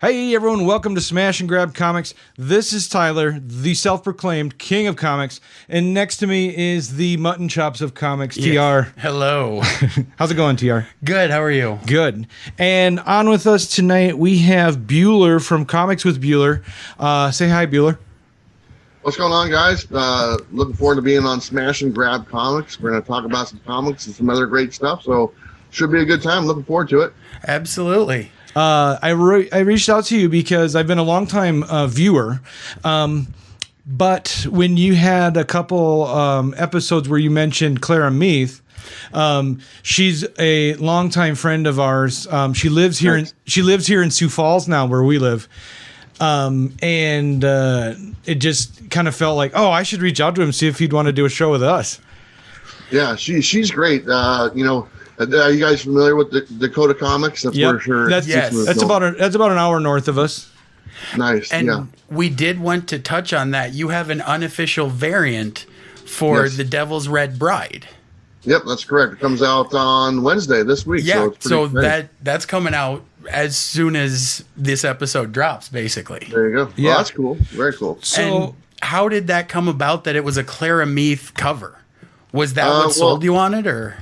Hey everyone, welcome to Smash and Grab Comics. This is Tyler, the self-proclaimed king of comics, and next to me is the mutton chops of comics, TR. Hello. How's it going, TR? Good, how are you? Good. And on with us tonight, we have Bueller from Comics with Bueller. Say hi, Bueller. What's going on, guys? Looking forward to being on Smash and Grab Comics. We're going to talk about some comics and some other great stuff, so should be a good time. Looking forward to it. Absolutely. I reached out to you because I've been a long-time viewer, but when you had a couple episodes where you mentioned Clara Meath, she's a longtime friend of ours. She lives here. She lives here in Sioux Falls now, where we live. And it just kind of felt like, oh, I should reach out to him, see if he'd want to do a show with us. Yeah, she's great. Are you guys familiar with Dakota Comics? That's yep. for sure. That's about an hour north of us. Nice. And we did want to touch on that. You have an unofficial variant for The Devil's Red Bride. Yep, that's correct. It comes out on Wednesday this week. Yeah, so that's coming out as soon as this episode drops, basically. There you go. Yeah, that's cool. Very cool. So, and how did that come about? That it was a Clara Meath cover? Was that what sold you on it, or?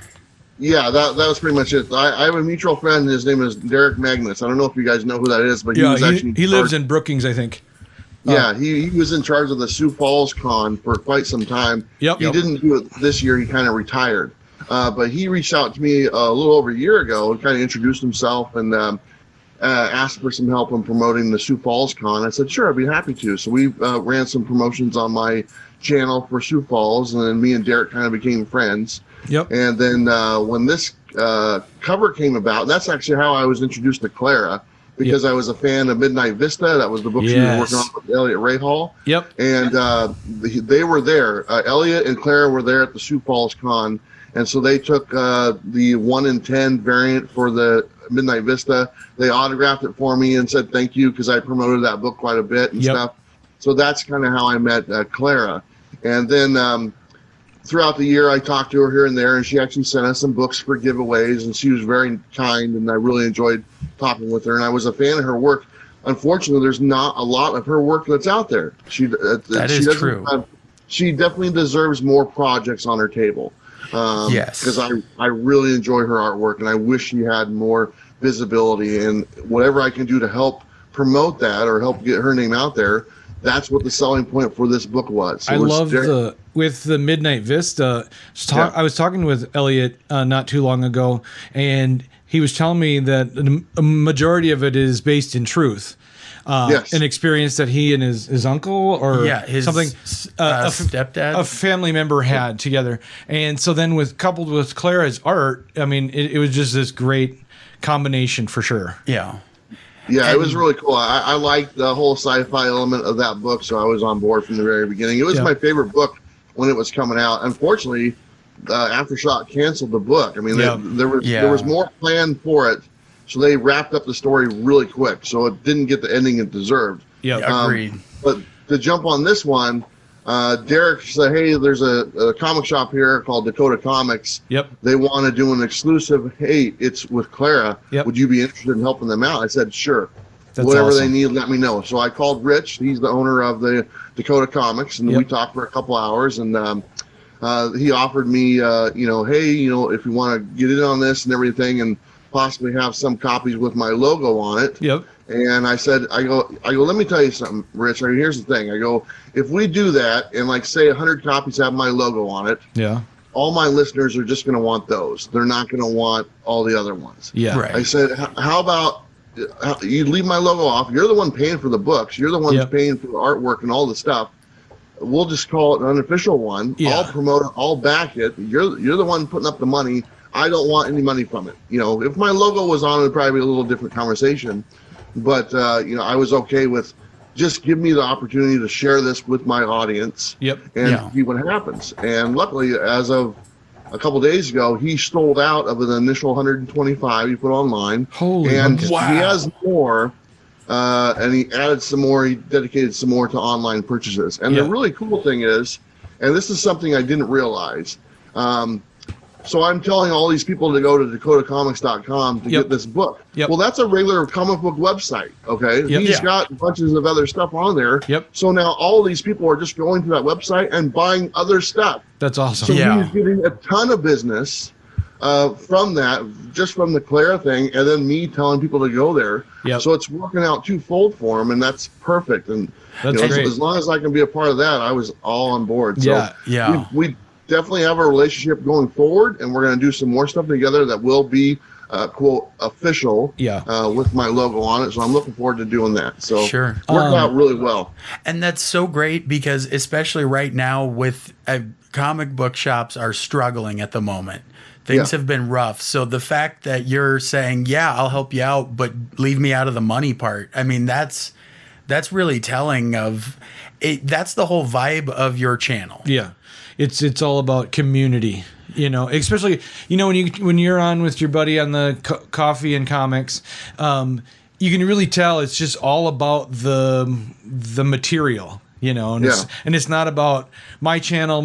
Yeah, that was pretty much it. I have a mutual friend. His name is Derek Magnus. I don't know if you guys know who that is, but he lives in Brookings, I think. Yeah, he was in charge of the Sioux Falls Con for quite some time. He didn't do it this year. He kind of retired. But he reached out to me a little over a year ago and kind of introduced himself and asked for some help in promoting the Sioux Falls Con. I said, sure, I'd be happy to. So we ran some promotions on my channel for Sioux Falls, and then me and Derek kind of became friends. Yep. And then when this cover came about, and that's actually how I was introduced to Clara, because I was a fan of Midnight Vista. That was the book she was working on with Elliot Rahal. Yep. And they were there. Elliot and Clara were there at the Sioux Falls Con, and so they took the 1 in 10 variant for the Midnight Vista. They autographed it for me and said thank you because I promoted that book quite a bit and stuff. So that's kind of how I met Clara. And then throughout the year, I talked to her here and there, and she actually sent us some books for giveaways, and she was very kind, and I really enjoyed talking with her, and I was a fan of her work. Unfortunately, there's not a lot of her work that's out there. That is true. She definitely deserves more projects on her table. Yes. Because I really enjoy her artwork, and I wish she had more visibility, and whatever I can do to help promote that or help get her name out there, that's what the selling point for this book was. So I love with the Midnight Vista. I was talking with Elliot not too long ago, and he was telling me that a majority of it is based in truth. An experience that he and his uncle or something, stepdad, a family member had together. And so then coupled with Clara's art, I mean, it was just this great combination for sure. Yeah. Yeah, it was really cool. I liked the whole sci-fi element of that book, so I was on board from the very beginning. It was my favorite book when it was coming out. Unfortunately, Aftershock canceled the book. I mean, there was more planned for it, so they wrapped up the story really quick, so it didn't get the ending it deserved. Yeah, agreed. But to jump on this one, Derek said, hey, there's a comic shop here called Dakota Comics. Yep. They want to do an exclusive. Hey, it's with Clara. Yep. Would you be interested in helping them out? I said, sure. That's whatever awesome. they need, let me know. So I called Rich. He's the owner of the Dakota Comics, and we talked for a couple hours, and he offered me, hey, if you want to get in on this and everything and possibly have some copies with my logo on it. Yep. And I said, I go, let me tell you something, Rich. Here's the thing. I go, if we do that and like say 100 copies have my logo on it, all my listeners are just going to want those. They're not going to want all the other ones. Yeah. Right. I said, how about you leave my logo off? You're the one paying for the books. You're the one who's paying for the artwork and all the stuff. We'll just call it an unofficial one. Yeah. I'll promote it. I'll back it. You're the one putting up the money. I don't want any money from it. If my logo was on, it'd probably be a little different conversation. But, I was okay with just give me the opportunity to share this with my audience and see what happens. And luckily, as of a couple days ago, he sold out of an initial 125 he put online. And he has more, and he added some more. He dedicated some more to online purchases. And the really cool thing is, and this is something I didn't realize, So I'm telling all these people to go to dakotacomics.com to get this book. Yep. Well, that's a regular comic book website, okay? Yep. He's got bunches of other stuff on there. Yep. So now all these people are just going to that website and buying other stuff. That's awesome. So he's getting a ton of business from that, just from the Clara thing, and then me telling people to go there. Yep. So it's working out twofold for him, and that's perfect. And that's great. As long as I can be a part of that, I was all on board. So we definitely have a relationship going forward, and we're going to do some more stuff together that will be quote official with my logo on it. So I'm looking forward to doing that. So worked out really well. And that's so great because especially right now with comic book shops are struggling at the moment. Things have been rough. So the fact that you're saying, I'll help you out, but leave me out of the money part. I mean, that's really telling of it. That's the whole vibe of your channel. Yeah. It's all about community, especially, when you're on with your buddy on the coffee and comics, you can really tell it's just all about the material, and it's not about my channel.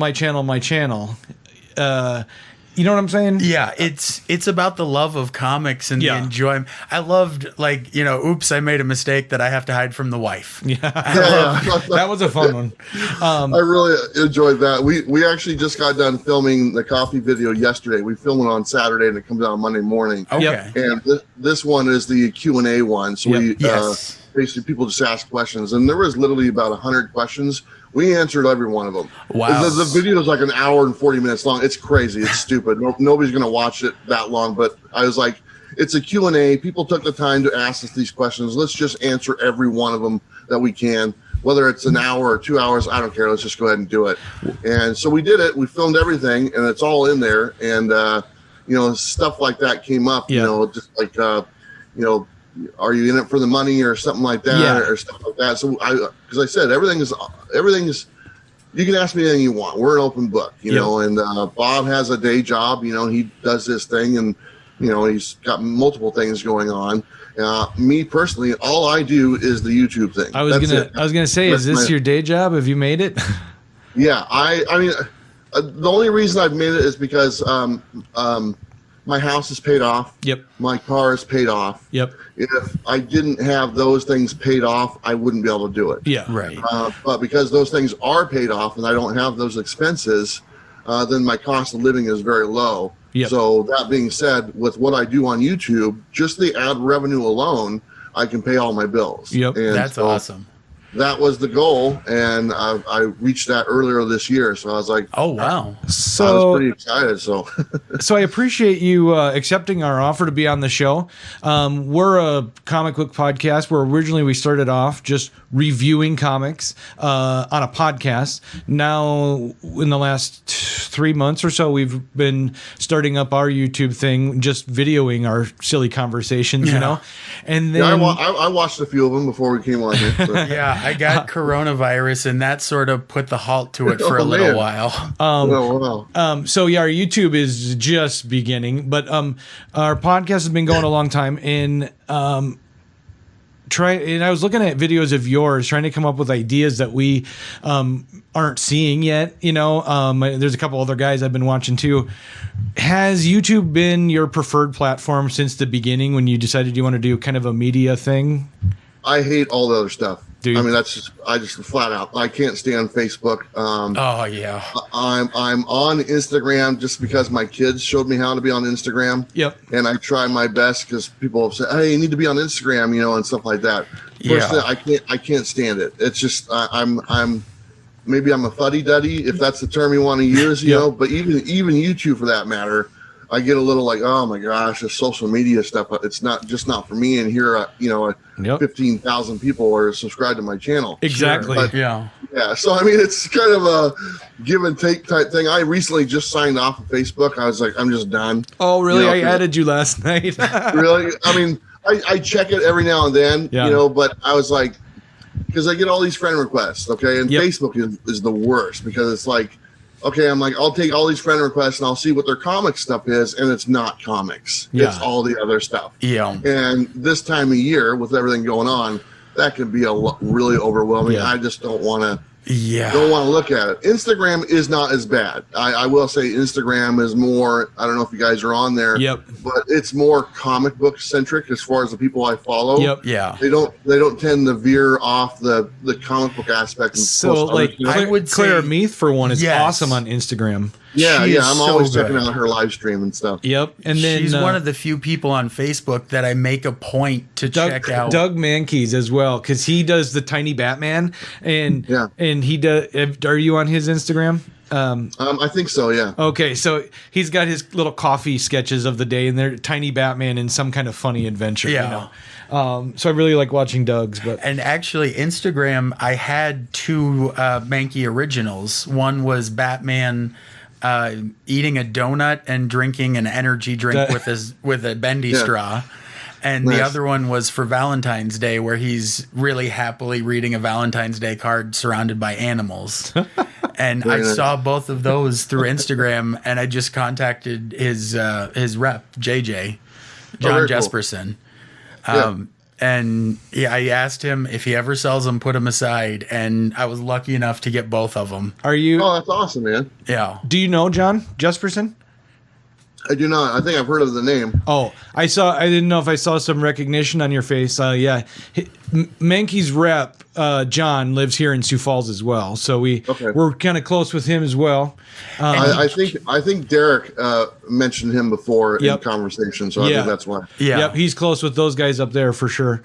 You know what I'm saying? Yeah, it's about the love of comics and the enjoyment. I loved, oops, I made a mistake that I have to hide from the wife. That was a fun one. I really enjoyed that. We actually just got done filming the coffee video yesterday. We filmed it on Saturday and it comes out on Monday morning. Okay. And this one is the Q&A one. So basically people just ask questions, and there was literally about 100 questions. We answered every one of them. Wow. The video is like an hour and 40 minutes long. It's crazy. It's stupid. Nobody's going to watch it that long. But I was like, it's a Q&A. People took the time to ask us these questions. Let's just answer every one of them that we can. Whether it's an hour or 2 hours, I don't care. Let's just go ahead and do it. And so we did it. We filmed everything, and it's all in there. And, stuff like that came up, just like, are you in it for the money or something like that or stuff like that. So because I said, everything is, you can ask me anything you want. We're an open book, know, and Bob has a day job, he does this thing, and, he's got multiple things going on. Me personally, all I do is the YouTube thing. I was gonna say, is this your day job? Have you made it? Yeah. I mean, the only reason I've made it is because, my house is paid off. Yep. My car is paid off. Yep. If I didn't have those things paid off, I wouldn't be able to do it. Yeah. Right. But because those things are paid off and I don't have those expenses, then my cost of living is very low. Yep. So that being said, with what I do on YouTube, just the ad revenue alone, I can pay all my bills. Yep. And that's awesome. That was the goal, and I reached that earlier this year. So I was like, "Oh wow!" So I was pretty excited. So I appreciate you accepting our offer to be on the show. We're a comic book podcast where originally we started off just reviewing comics on a podcast. Now, in the last 3 months or so, we've been starting up our YouTube thing, just videoing our silly conversations, And then I watched a few of them before we came on here. So. Yeah, I got coronavirus, and that sort of put the halt to it for a little while. So our YouTube is just beginning, but our podcast has been going a long time, and I was looking at videos of yours, trying to come up with ideas that we aren't seeing yet. There's a couple other guys I've been watching too. Has YouTube been your preferred platform since the beginning when you decided you want to do kind of a media thing? I hate all the other stuff. I mean, I just flat out, I can't stand Facebook. Oh yeah. I'm on Instagram just because my kids showed me how to be on Instagram. Yep. And I try my best because people have said, "Hey, you need to be on Instagram," and stuff like that. Personally, I can't stand it. It's just I'm maybe I'm a fuddy-duddy, if that's the term you want to use, but even YouTube for that matter, I get a little like, oh my gosh, the social media stuff, it's not for me. And here, 15,000 people are subscribed to my channel. Exactly. But, yeah. So, I mean, it's kind of a give and take type thing. I recently just signed off of Facebook. I was like, I'm just done. Oh, really? I added you last night. Really? I mean, I check it every now and then, but I was like, because I get all these friend requests, okay? And Facebook is the worst because it's like, okay, I'm like, I'll take all these friend requests and I'll see what their comic stuff is, and it's not comics. Yeah. It's all the other stuff. Yeah. And this time of year, with everything going on, that can be really overwhelming. Yeah. I just don't want to Yeah. don't want to look at it. Instagram is not as bad. I will say Instagram is more, I don't know if you guys are on there, Yep. but it's more comic book centric as far as the people I follow. Yep. Yeah. They don't tend to veer off the comic book aspect. And So post like others, you know? I would Clara say- Meath for one is Yes. awesome on Instagram. yeah, she yeah, is I'm so always good. checking out her live stream and stuff. Yep. And then She's one of the few people on Facebook that I make a point to check out. Doug Mankeys as well, because he does the tiny Batman, and Yeah. and he does. Are you on his Instagram? I think so, yeah. Okay, so he's got his little coffee sketches of the day, and they're tiny Batman in some kind of funny adventure. Yeah. You know? So I really like watching Doug's, but And actually, Instagram, I had two Mankey originals. One was Batman eating a donut and drinking an energy drink with a bendy Yeah. straw. And Nice. the other one was for Valentine's Day, where he's really happily reading a Valentine's Day card surrounded by animals. And I nice. saw both of those through Instagram, and I just contacted his rep, JJ, John very cool. Jesperson. Yeah. And yeah, I asked him if he ever sells them, put them aside. And I was lucky enough to get both of them. are you? Oh, that's awesome, man. Yeah. Do you know John Jesperson? I do not. I think I've heard of the name. Oh, I didn't know if I saw some recognition on your face. Yeah, Mankey's rep John lives here in Sioux Falls as well, so we're kind of close with him as well. I think Derek mentioned him before in Yep. conversation, so I Yeah. think that's why. Yeah. Yep, he's close with those guys up there for sure.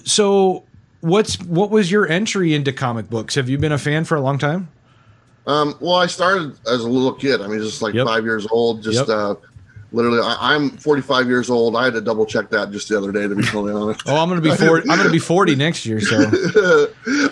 So what was your entry into comic books? Have you been a fan for a long time? Well, I started as a little kid. I mean, just like Yep. 5 years old. Just literally, I'm 45 years old. I had to double check that just the other day, to be totally honest. Oh, I'm gonna be 40. I'm gonna be 40 next year. So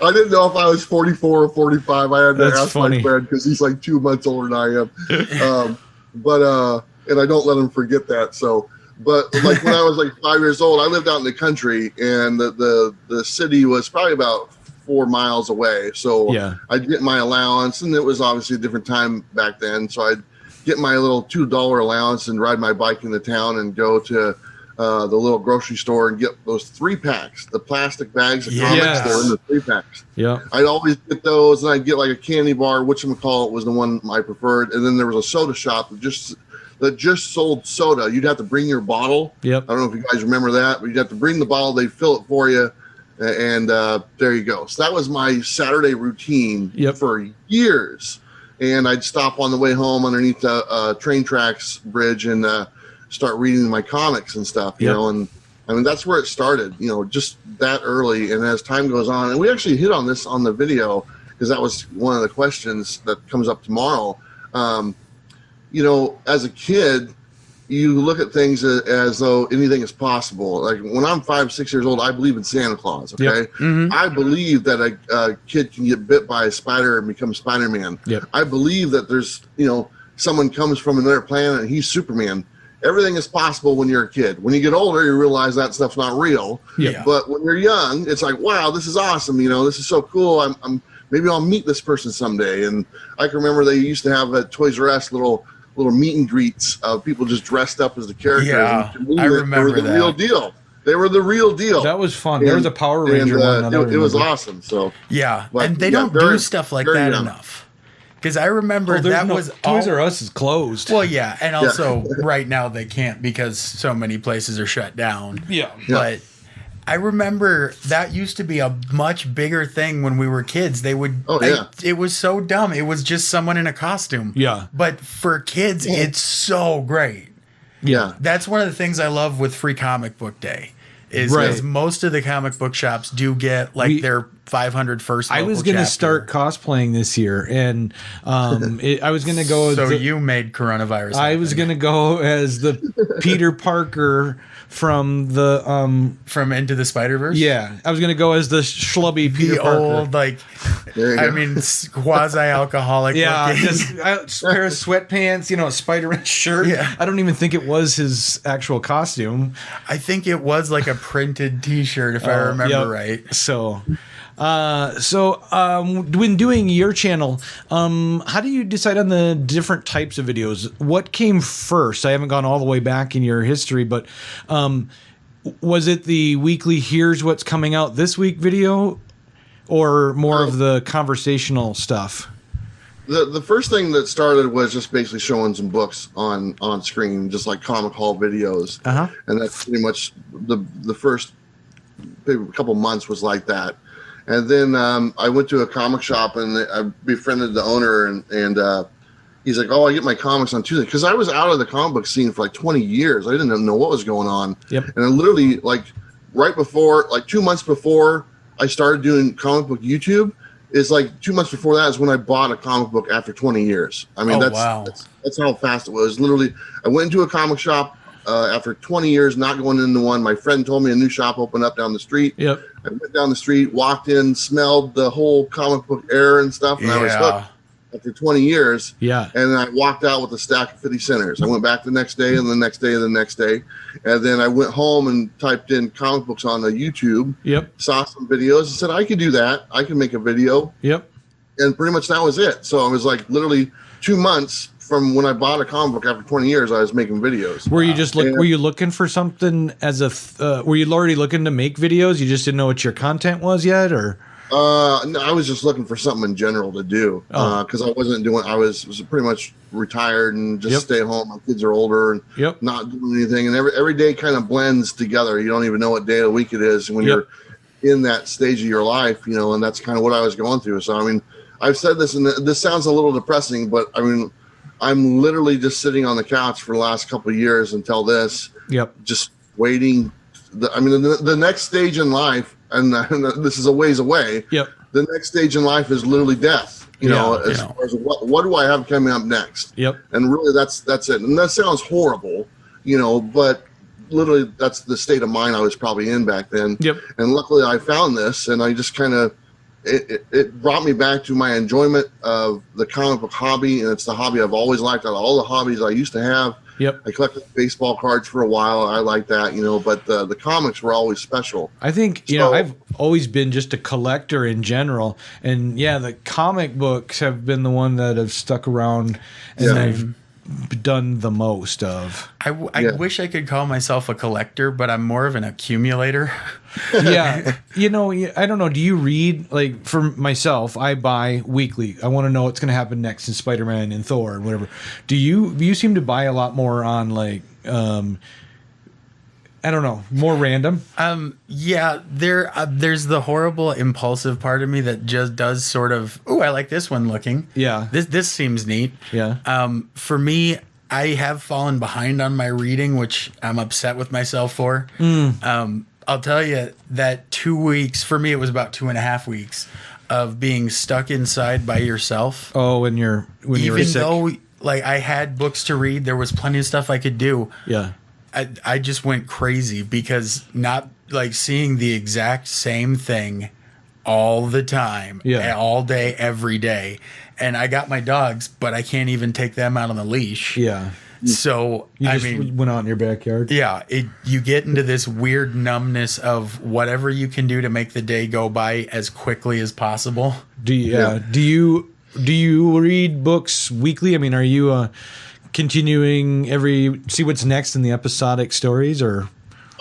I didn't know if I was 44 or 45. I had to That's ask funny. my friend because he's like 2 months older than I am. And I don't let him forget that. So, but like when I was like 5 years old, I lived out in the country, and the city was probably about 4 miles away. So Yeah. I'd get my allowance, and it was obviously a different time back then. So I'd get my little $2 allowance and ride my bike into town and go to the little grocery store and get those 3-packs, the plastic bags of comics Yes. that were in the 3-packs. yeah, I'd always get those, and I'd get like a candy bar, whatchamacallit was the one I preferred. And then there was a soda shop that just sold soda. You'd have to bring your bottle. yep. I don't know if you guys remember that, but you'd have to bring the bottle. They'd fill it for you, and there you go. So that was my Saturday routine Yep. for years. And I'd stop on the way home underneath the train tracks bridge and start reading my comics and stuff, you Yep. know. And I mean, that's where it started, you know, just that early. And as time goes on, and we actually hit on this on the video because that was one of the questions that comes up tomorrow. You know, as a kid, you look at things as though anything is possible. Like when I'm 5, 6 years old, I believe in Santa Claus. Okay, Yep. Mm-hmm. I believe that a kid can get bit by a spider and become Spider-Man. Yep. I believe that there's, you know, someone comes from another planet and he's Superman. Everything is possible when you're a kid. When you get older, you realize that stuff's not real. Yeah. But when you're young, it's like, wow, this is awesome. You know, this is so cool. I'm maybe I'll meet this person someday. And I can remember they used to have at Toys R Us little meet and greets of people just dressed up as the characters. Yeah, And to me, I they remember were the that. real deal. They were the real deal. That was fun. There was a Power Ranger one. that I It was remember. awesome. So Yeah. But, and they yeah, don't very- do stuff like very that young. enough. Because I remember Oh, there's that no- was Toys all- R Us is closed. Well, yeah, and also right now they can't because so many places are shut down. yeah. But I remember that used to be a much bigger thing when we were kids. They would, Oh, yeah. it was so dumb. It was just someone in a costume. Yeah. But for kids, it's so great. yeah. That's one of the things I love with Free Comic Book Day. Is Right. because most of the comic book shops do get like their 500 first. I was going to start cosplaying this year, and I was going to go. So as the- you made coronavirus. I was happen. going to go as the Peter Parker from the From Into the Spider-Verse. yeah. I was going to go as the schlubby Peter The Parker. old like, There you I go. mean, quasi-alcoholic. Yeah, looking. just a pair of sweatpants, you know, a Spider-Man shirt. Yeah. I don't even think it was his actual costume. I think it was like a printed T-shirt, if I remember Yep. right. So, when doing your channel, how do you decide on the different types of videos? What came first? I haven't gone all the way back in your history, but was it the weekly "Here's what's coming out this week" video, or more of the conversational stuff? The first thing that started was just basically showing some books on screen, just like comic haul videos, and that's pretty much the first couple months was like that. And then I went to a comic shop and I befriended the owner, and he's like, "Oh, I get my comics on Tuesday," because I was out of the comic book scene for like 20 years. I didn't know what was going on. Yep. And I literally, like, right before, like 2 months before I started doing comic book YouTube, is like 2 months before that is when I bought a comic book after 20 years. I mean, that's how fast it was. Literally, I went into a comic shop after 20 years not going into one. My friend told me a new shop opened up down the street. Yep. I went down the street, walked in, smelled the whole comic book air and stuff, and I was hooked after 20 years. Yeah. And I walked out with a stack of 50 centers. I went back the next day and the next day and the next day. And then I went home and typed in comic books on the YouTube. Yep. Saw some videos and said, I could do that. I can make a video. Yep. And pretty much that was it. So I was like literally 2 months from when I bought a comic book after 20 years, I was making videos. Were you just were you looking for something as a, were you already looking to make videos? You just didn't know what your content was yet, or? No, I was just looking for something in general to do because I wasn't doing. I was pretty much retired and just stay at home. My kids are older and not doing anything. And every day kind of blends together. You don't even know what day of the week it is when you're in that stage of your life, you know. And that's kind of what I was going through. So I mean, I've said this, and this sounds a little depressing, but I mean, I'm literally just sitting on the couch for the last couple of years until this. Yep. Just waiting. The next stage in life. And this is a ways away. Yep. The next stage in life is literally death. You know, as far as what do I have coming up next? Yep. And really, that's it. And that sounds horrible, you know, but literally, that's the state of mind I was probably in back then. Yep. And luckily, I found this, and I just kind of it brought me back to my enjoyment of the comic book hobby, and it's the hobby I've always liked. Out of all the hobbies I used to have. Yep. I collected baseball cards for a while. I like that, you know, but the comics were always special. I think, you know, I've always been just a collector in general. And, yeah, the comic books have been the one that have stuck around and I've done the most of. I wish I could call myself a collector, but I'm more of an accumulator. Yeah. You know, I don't know. Do you read, like, for myself, I buy weekly. I want to know what's going to happen next in Spider-Man and Thor and whatever. Do you seem to buy a lot more on, like, I don't know, more random? Yeah, there's the horrible impulsive part of me that just does sort of, oh, I like this one looking. Yeah. This seems neat. Yeah. For me, I have fallen behind on my reading, which I'm upset with myself for. I'll tell you that 2 weeks, for me, it was about 2.5 weeks of being stuck inside by yourself. Oh, when you were sick. Even though, like, I had books to read, there was plenty of stuff I could do. Yeah. I just went crazy because not like seeing the exact same thing all the time, all day, every day. And I got my dogs, but I can't even take them out on the leash. Yeah. So, I mean, went out in your backyard. Yeah. You get into this weird numbness of whatever you can do to make the day go by as quickly as possible. Do you read books weekly? I mean, are you continuing see what's next in the episodic stories, or?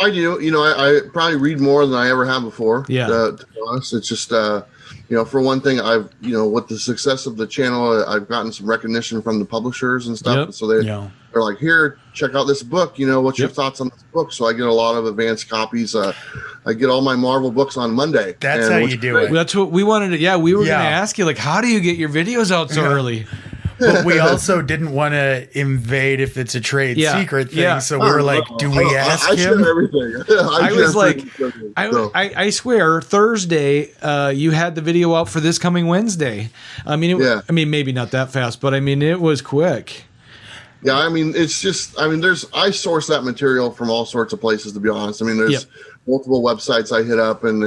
I do. You know, I probably read more than I ever have before. Yeah. To be honest, it's just, you know, for one thing, with the success of the channel, I've gotten some recognition from the publishers and stuff. Yep. So they're like, here, check out this book. You know, what's your thoughts on this book? So I get a lot of advanced copies. I get all my Marvel books on Monday. That's how you do it. That's what we wanted to. Yeah, we were going to ask you, like, how do you get your videos out so early? But we also didn't want to invade if it's a trade secret thing. Yeah. So we were like, do we ask him? Everything. I was like, I swear, Thursday, you had the video out for this coming Wednesday. I mean, I mean, maybe not that fast, but I mean, it was quick. Yeah, I mean, it's just, I mean, I source that material from all sorts of places, to be honest. I mean, there's multiple websites I hit up and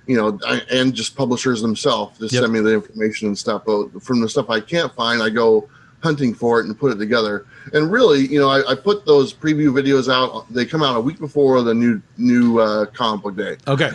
you know, and just publishers themselves just send me the information and stuff. But from the stuff I can't find, I go hunting for it and put it together. And really, you know, I put those preview videos out. They come out a week before the new comic book day. Okay.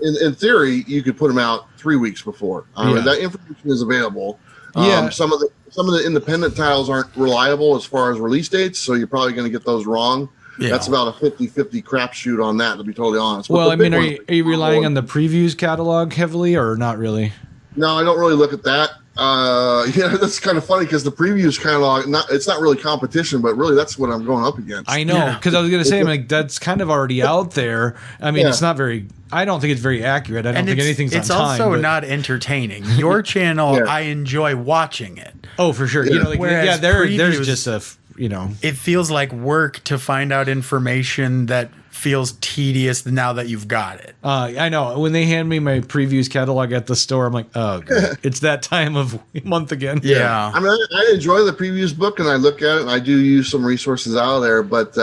In theory, you could put them out 3 weeks before. That information is available. Some of the independent titles aren't reliable as far as release dates, so you're probably going to get those wrong. That's about a 50-50 crapshoot on that, to be totally honest. Well, I mean, are you relying on the previews catalog heavily or not really? No, I don't really look at that. Yeah, that's kind of funny because the previews catalog, it's not really competition, but really that's what I'm going up against. I know, because I was going to say, I'm like, that's kind of already out there. I mean, it's not very, I don't think it's very accurate. I don't think anything's on time. It's also not entertaining. Your channel, I enjoy watching it. Oh, for sure. You know, like, there's just a, you know. It feels like work to find out information that feels tedious now that you've got it. I know. When they hand me my previews catalog at the store, I'm like, oh, God. It's that time of month again. Yeah. I mean, I enjoy the previews book, and I look at it, and I do use some resources out of there. But,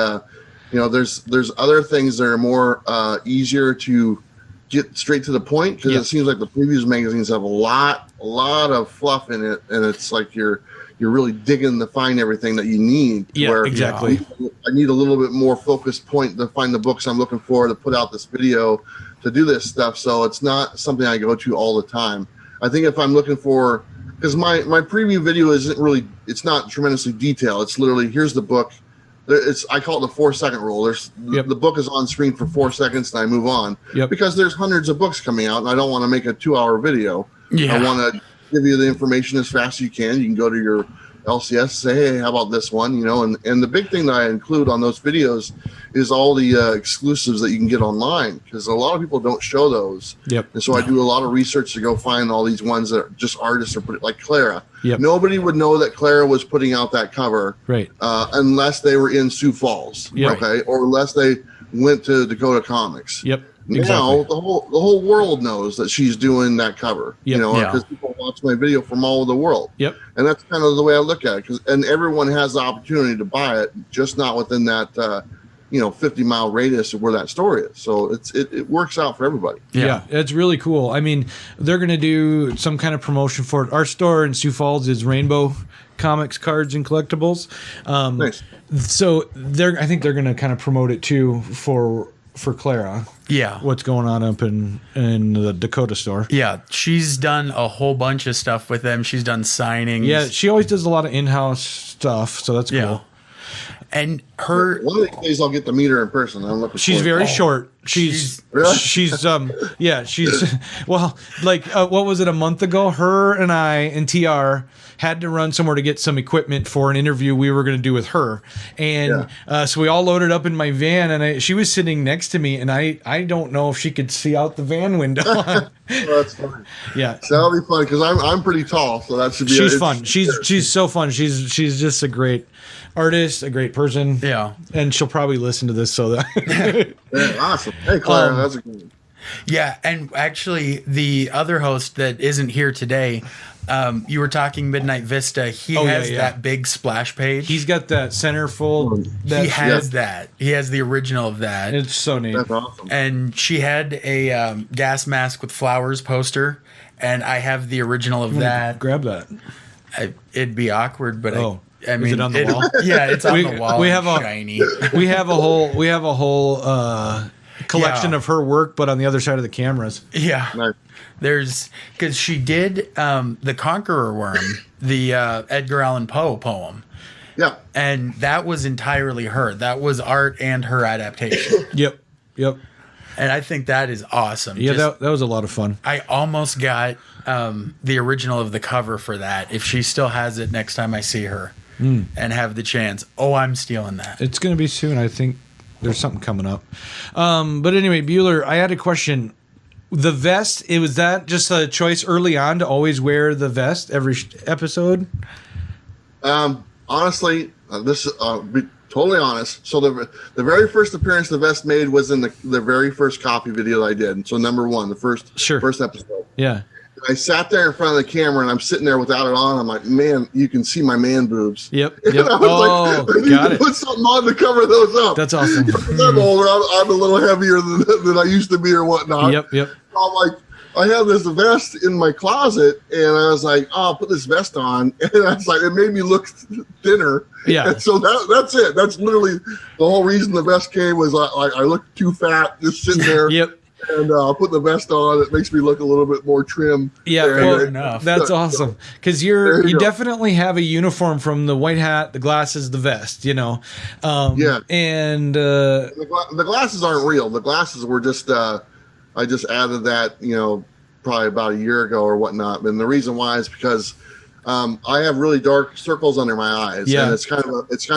you know, there's other things that are more easier to get straight to the point, because it seems like the previews magazines have a lot of fluff in it, and it's like you're really digging to find everything that you need. Yeah, exactly. I need a little bit more focused point to find the books I'm looking for to put out this video to do this stuff. So it's not something I go to all the time. I think if I'm looking for, because my preview video isn't really, it's not tremendously detailed. It's literally, here's the book. I call it the 4-second rule. The book is on screen for 4 seconds and I move on because there's hundreds of books coming out and I don't want to make a 2-hour video. I want to give you the information as fast as you can. You can go to your LCS, say, hey, how about this one? You know, and the big thing that I include on those videos is all the exclusives that you can get online, because a lot of people don't show those. And so I do a lot of research to go find all these ones that are just artists are putting, like Clara. Nobody would know that Clara was putting out that cover unless they were in Sioux Falls, okay, or unless they went to Dakota Comics. Now the whole world knows that she's doing that cover, you know, because people watch my video from all over the world. And that's kind of the way I look at it, and everyone has the opportunity to buy it, just not within that 50-mile radius of where that store is. So it works out for everybody. It's really cool. I mean, they're going to do some kind of promotion for it. Our store in Sioux Falls is Rainbow Comics, Cards, and Collectibles. Nice. So I think they're going to kind of promote it too for Clara. What's going on up in the Dakota store. She's done a whole bunch of stuff with them. She's done signings. She always does a lot of in-house stuff, so that's cool. And one of these days I'll get to meet her in person. I'm looking. She's very short. She's well, like what was it, a month ago? Her and I and TR had to run somewhere to get some equipment for an interview we were going to do with her, and so we all loaded up in my van, and she was sitting next to me, and I don't know if she could see out the van window. Well, that's funny. So that'll be fun because I'm pretty tall, so that should be. She's fun. She's so fun. She's just a great artist, a great person. And she'll probably listen to this, so that. Awesome. Hey, Clara, that's a good one. And actually, the other host that isn't here today, you were talking Midnight Vista. He has that big splash page. He's got that centerfold. He has that. He has the original of that. It's so neat. That's awesome. And she had a gas mask with flowers poster, and I have the original of that. Grab that. It'd be awkward, but I mean, is it on the wall? Yeah, it's on the wall. We have shiny. We have a whole collection of her work, but on the other side of the cameras. Nice. There's because she did the Conqueror Worm, the Edgar Allan Poe poem. And that was entirely her. That was art and her adaptation. Yep. And I think that is awesome. Yeah, that was a lot of fun. I almost got the original of the cover for that. If she still has it next time I see her and have the chance, I'm stealing that. It's going to be soon. I think there's something coming up. But anyway, Bueller, I had a question. The vest, was that just a choice early on to always wear the vest every episode? Honestly, this be totally honest. So the very first appearance the vest made was in the very first copy video that I did. So number one, the first episode. I sat there in front of the camera and I'm sitting there without it on. I'm like, man, you can see my man boobs. Yep. And I was like, got it. Put something on to cover those up. That's awesome. I'm older. I'm a little heavier than I used to be or whatnot. Yep. So I'm like, I have this vest in my closet, and I was like, I'll put this vest on. And I was like, it made me look thinner. And so that's it. That's literally the whole reason the vest came was I looked too fat just sitting there. And I'll put the vest on. It makes me look a little bit more trim. Yeah, fair enough. That's awesome because you definitely have a uniform from the white hat, the glasses, the vest. And the glasses aren't real. The glasses were just I just added that probably about a year ago or whatnot. And the reason why is because I have really dark circles under my eyes, and it's kind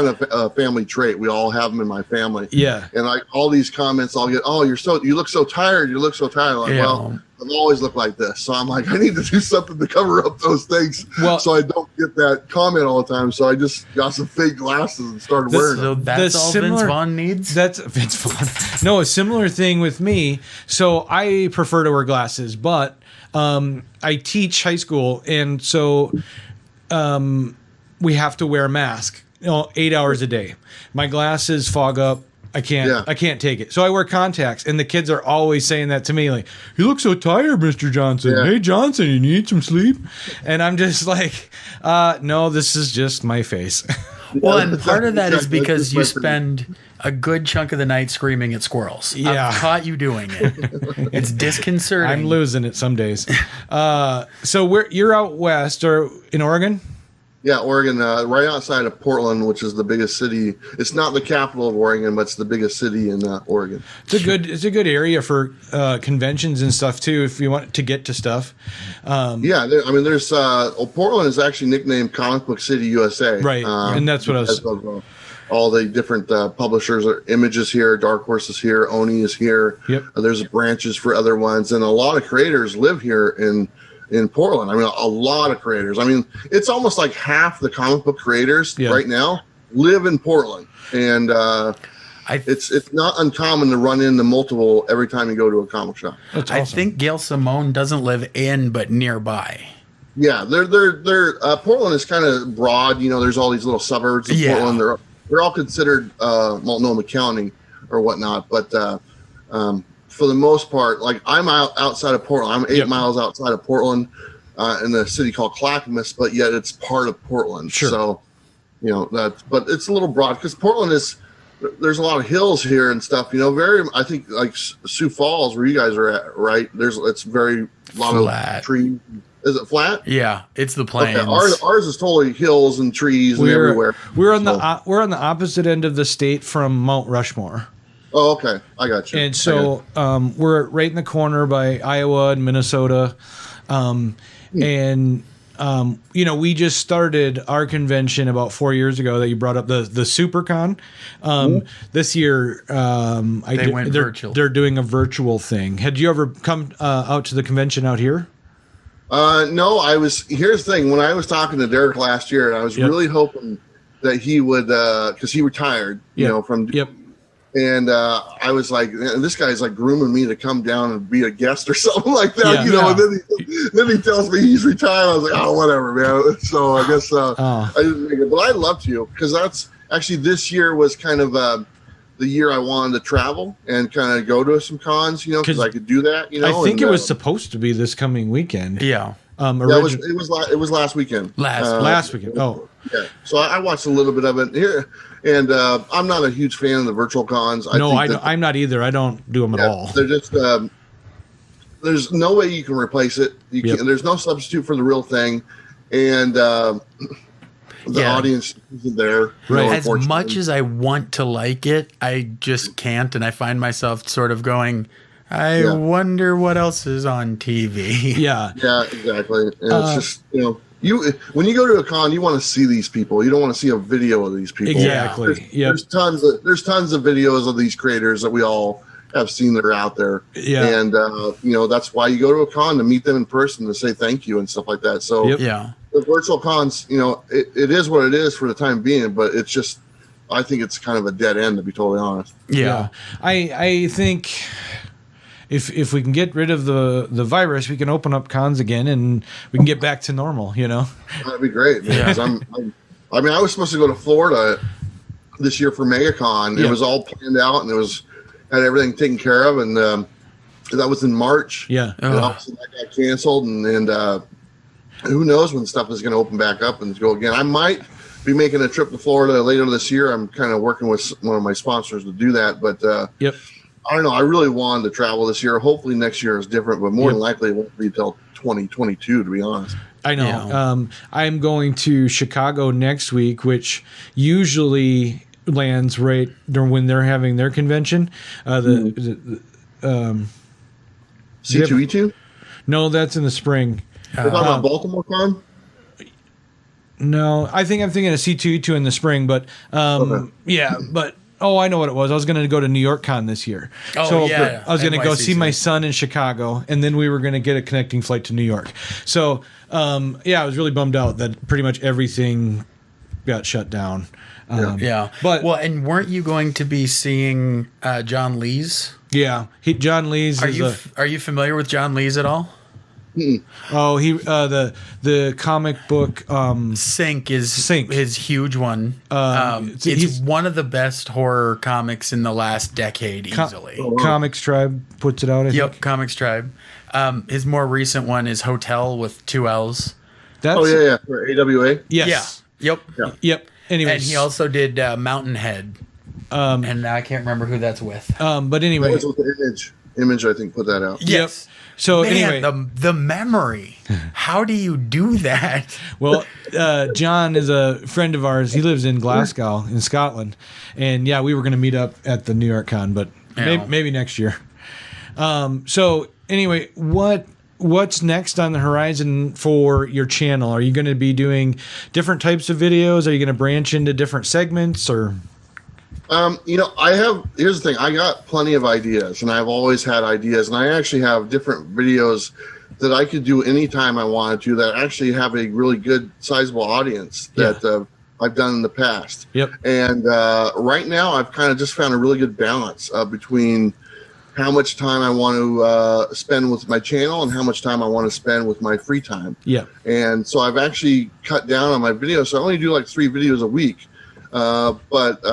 of a family trait. We all have them in my family. Yeah, and like all these comments, I'll get, "Oh, you look so tired. You look so tired." Like, well, I've always looked like this, so I'm like, I need to do something to cover up those things, so I don't get that comment all the time. So I just got some fake glasses and started wearing them. So that's all Vince Vaughn needs. That's Vince Vaughn. No, a similar thing with me. So I prefer to wear glasses, but I teach high school, and so we have to wear a mask 8 hours a day. My glasses fog up. I can't take it. So I wear contacts, and the kids are always saying that to me, like, "You look so tired, Mr. Johnson. Yeah. Hey, Johnson, you need some sleep?" And I'm just like, no, this is just my face. Well, and part of that is because you spend a good chunk of the night screaming at squirrels. Yeah. I've caught you doing it. It's disconcerting. I'm losing it some days. So you're out west or in Oregon? Yeah, Oregon, right outside of Portland, which is the biggest city. It's not the capital of Oregon, but it's the biggest city in Oregon. It's a good area for conventions and stuff too, if you want to get to stuff. There's Portland is actually nicknamed Comic Book City, USA. Right, and that's what I was. All the different publishers, Image is here, Dark Horse is here, Oni is here. Yep. There's branches for other ones, and a lot of creators live here in Portland. I mean, a lot of creators. I mean, it's almost like half the comic book creators right now live in Portland, and it's not uncommon to run into multiple every time you go to a comic shop. That's awesome. I think Gail Simone doesn't live in, but nearby. Yeah, they're Portland is kind of broad. There's all these little suburbs of Portland. They're all considered Multnomah County or whatnot, but for the most part, like I'm outside of Portland. I'm 8 miles outside of Portland in a city called Clackamas, but yet it's part of Portland. Sure. So, but it's a little broad because Portland there's a lot of hills here and stuff, I think like Sioux Falls where you guys are at, right? It's very lot of trees. Is it flat? Yeah, it's the plains. Okay. Ours is totally hills and trees and everywhere. We're on the opposite end of the state from Mount Rushmore. Oh, okay. I got you. And so we're right in the corner by Iowa and Minnesota. We just started our convention about 4 years ago that you brought up, the SuperCon. This year, they went virtual. They're doing a virtual thing. Had you ever come out to the convention out here? No, here's the thing. When I was talking to Derek last year, I was really hoping that he would, because he retired, from. Yep. And I was like, this guy's like grooming me to come down and be a guest or something like that, And then he tells me he's retired. I was like, oh, whatever, man. So I guess I didn't make it. But I'd love to, because that's actually, this year was kind of the year I wanted to travel and kind of go to some cons, because I could do that. I think it was supposed to be this coming weekend. Yeah. It was last weekend. Last weekend. Oh, yeah. So I watched a little bit of it here, and I'm not a huge fan of the virtual cons. I'm not either. I don't do them at all. They're just there's no way you can replace it. There's no substitute for the real thing, and the audience isn't there. Right. As much as I want to like it, I just can't, and I find myself sort of going, I wonder what else is on TV. Yeah. Yeah, exactly. And it's just, when you go to a con, you want to see these people. You don't want to see a video of these people. Exactly. There's tons of videos of these creators that we all have seen that are out there. Yeah. And that's why you go to a con, to meet them in person, to say thank you and stuff like that. So the virtual cons, it is what it is for the time being, but it's just, I think it's kind of a dead end, to be totally honest. Yeah. I think if we can get rid of the virus, we can open up cons again and we can get back to normal, That'd be great. Because I was supposed to go to Florida this year for MegaCon. It was all planned out, and had everything taken care of, and that was in March. Yeah. And obviously that got canceled, and who knows when stuff is going to open back up and go again. I might be making a trip to Florida later this year. I'm kind of working with one of my sponsors to do that, but I don't know. I really wanted to travel this year. Hopefully next year is different, but more than likely it won't be until 2022, to be honest. I know. Yeah. I'm going to Chicago next week, which usually lands right during when they're having their convention. C2E2? No, that's in the spring. We're talking about Baltimore Con? No, I think I'm thinking of C2E2 in the spring, but Okay. yeah, but I know what it was. I was going to go to New York Con this year. Oh, so yeah. I was going to go see my NYCC. son in Chicago, and then we were going to get a connecting flight to New York. So I was really bummed out that pretty much everything got shut down. Yeah. But and weren't you going to be seeing John Lees? yeah, John Lees Are is you you familiar with John Lees at all? the comic book Sync is Sync. his huge one. It's he's- one of the best horror comics in the last decade, easily. Comics Tribe puts it out. I Yep, think. Comics Tribe. His more recent one is Hotel with 2 L's. That's, Oh, yeah. For AWA? Yes. Yeah. Yep. Yeah. Yep. Anyways, And he also did Mountainhead. And I can't remember who that's with. but That anyway, was with the Image. Image, I think, put that out. Yes. so Man, anyway, the memory. How do you do that? well, John is a friend of ours. He lives in Glasgow in Scotland, and yeah, we were going to meet up at the New York Con, but maybe next year. So anyway, what's next on the horizon for your channel? Are you going to be doing different types of videos? Are you going to branch into different segments or? Here's the thing. I got plenty of ideas, and I've always had ideas, and I actually have different videos that I could do anytime I wanted to that actually have a really good sizable audience that I've done in the past. Yep. And right now I've kind of just found a really good balance between how much time I want to spend with my channel and how much time I want to spend with my free time. Yeah. And so I've actually cut down on my videos. So I only do like 3 videos a week. But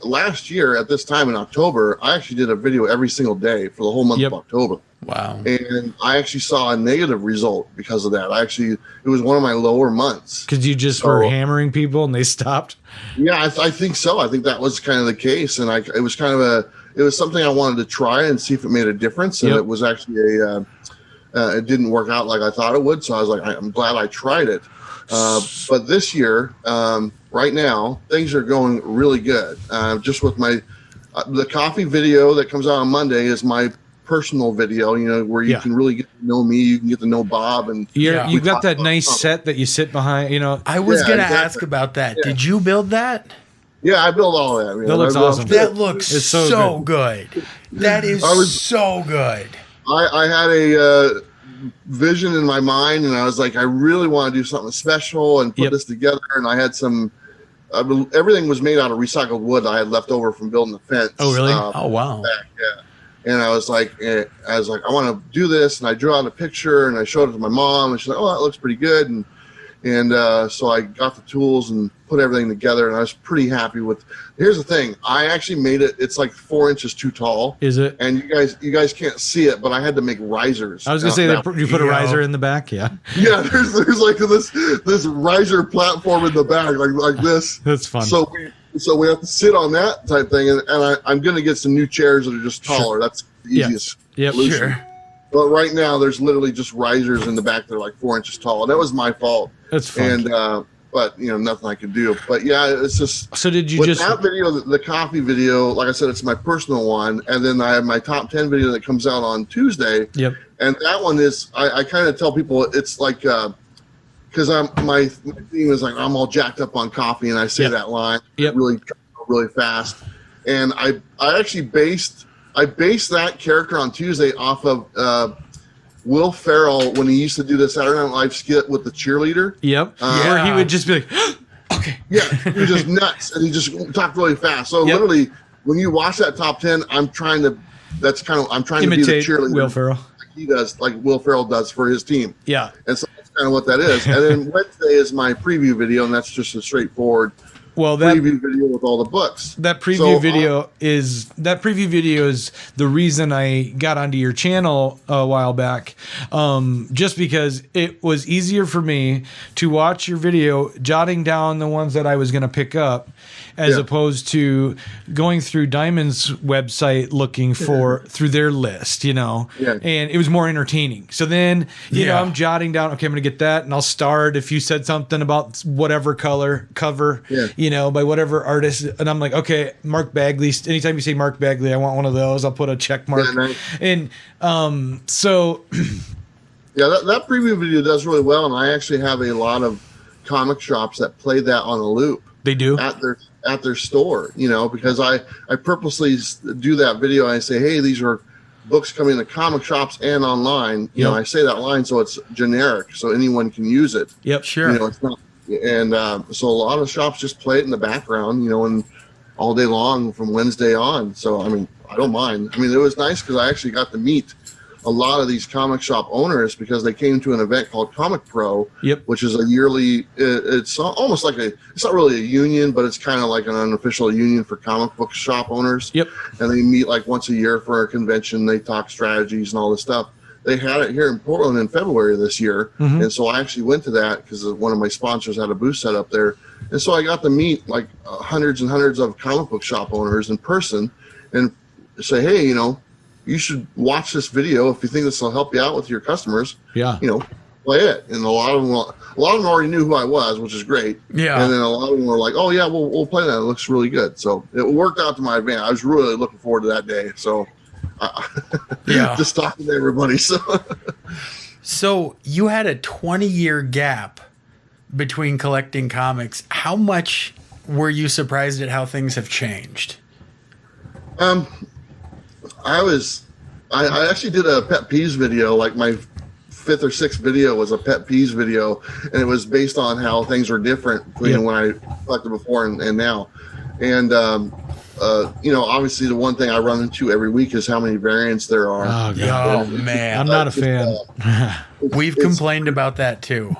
last year at this time in October, I actually did a video every single day for the whole month of October. Wow. And I actually saw a negative result because of that. It was one of my lower months. Because you just were hammering people and they stopped. Yeah, I think so. I think that was kind of the case. And it was kind of it was something I wanted to try and see if it made a difference. And it was actually it didn't work out like I thought it would. So I was like, I'm glad I tried it. But this year, right now, things are going really good. Just with the coffee video that comes out on Monday is my personal video, where you can really get to know me, you can get to know Bob, and You've got that nice set that you sit behind. I was gonna ask about that. Yeah. Did you build that? Yeah, I built all of that. That looks awesome. That looks It's so good. That is so good. I had a vision in my mind, and I was like, I really want to do something special and put this together. And I had everything was made out of recycled wood I had left over from building the fence. Oh, really? Oh, wow. Back, yeah. And I was like, I want to do this, and I drew out a picture, and I showed it to my mom, and she's like, oh, that looks pretty good. And so I got the tools and put everything together, and I was pretty happy with. Here's the thing: I actually made it. It's like 4 inches too tall. Is it? And you guys can't see it, but I had to make risers. I was gonna say you put a riser in the back. Yeah. Yeah, there's like this riser platform in the back, like this. That's fun. So we have to sit on that type thing, and I'm gonna get some new chairs that are just taller. That's the easiest solution. Sure. But right now, there's literally just risers in the back that are like 4 inches tall, and that was my fault. That's fun. And but nothing I could do. But yeah, it's just. So did you with just that video, the coffee video? Like I said, it's my personal one, and then I have my top 10 video that comes out on Tuesday. Yep. And that one is I kind of tell people it's like because my theme is like I'm all jacked up on coffee, and I say that line really fast, and I actually based that character on Tuesday off of Will Ferrell when he used to do the Saturday Night Live skit with the cheerleader. Yep. Where he would just be like, okay. Yeah, he was just nuts, and he just talked really fast. So literally, when you watch that top 10, I'm trying to be the cheerleader Will Ferrell. like he does, like Will Ferrell does for his team. Yeah. And so that's kind of what that is. And then Wednesday is my preview video, and that's just a straightforward Well, preview video with all the books. That preview video is the reason I got onto your channel a while back. Just because it was easier for me to watch your video, jotting down the ones that I was going to pick up, as opposed to going through Diamond's website looking for through their list, and it was more entertaining. So then, you know, I'm jotting down, okay, I'm going to get that, and I'll start if you said something about whatever cover, by whatever artist, and I'm like, okay, Mark Bagley. Anytime you say Mark Bagley, I want one of those. I'll put a check mark. Yeah, nice. And so, that preview video does really well, and I actually have a lot of comic shops that play that on a loop. They do at their store, because I purposely do that video. And I say, hey, these are books coming to comic shops and online. I say that line so it's generic, so anyone can use it. Yep, sure. It's not. And so a lot of shops just play it in the background, and all day long from Wednesday on. So, I don't mind. It was nice because I actually got to meet a lot of these comic shop owners because they came to an event called Comic Pro, which is a yearly, it's almost like it's not really a union, but it's kind of like an unofficial union for comic book shop owners. Yep. And they meet like once a year for a convention. They talk strategies and all this stuff. They had it here in Portland in February this year. And so I actually went to that because one of my sponsors had a booth set up there. And so I got to meet like hundreds and hundreds of comic book shop owners in person and say, hey, you should watch this video if you think this will help you out with your customers. Yeah. Play it. And a lot of them already knew who I was, which is great. Yeah. And then a lot of them were like, oh yeah, we'll play that. It looks really good. So it worked out to my advantage. I was really looking forward to that day. So just talking to everybody. So you had a 20-year gap between collecting comics. How much were you surprised at how things have changed? I actually did a pet peeves video, like my 5th or 6th video was a pet peeves video, and it was based on how things are different between when I collected before and now. And, obviously the one thing I run into every week is how many variants there are. Oh, God. Man. I'm not a fan. We've complained about that too.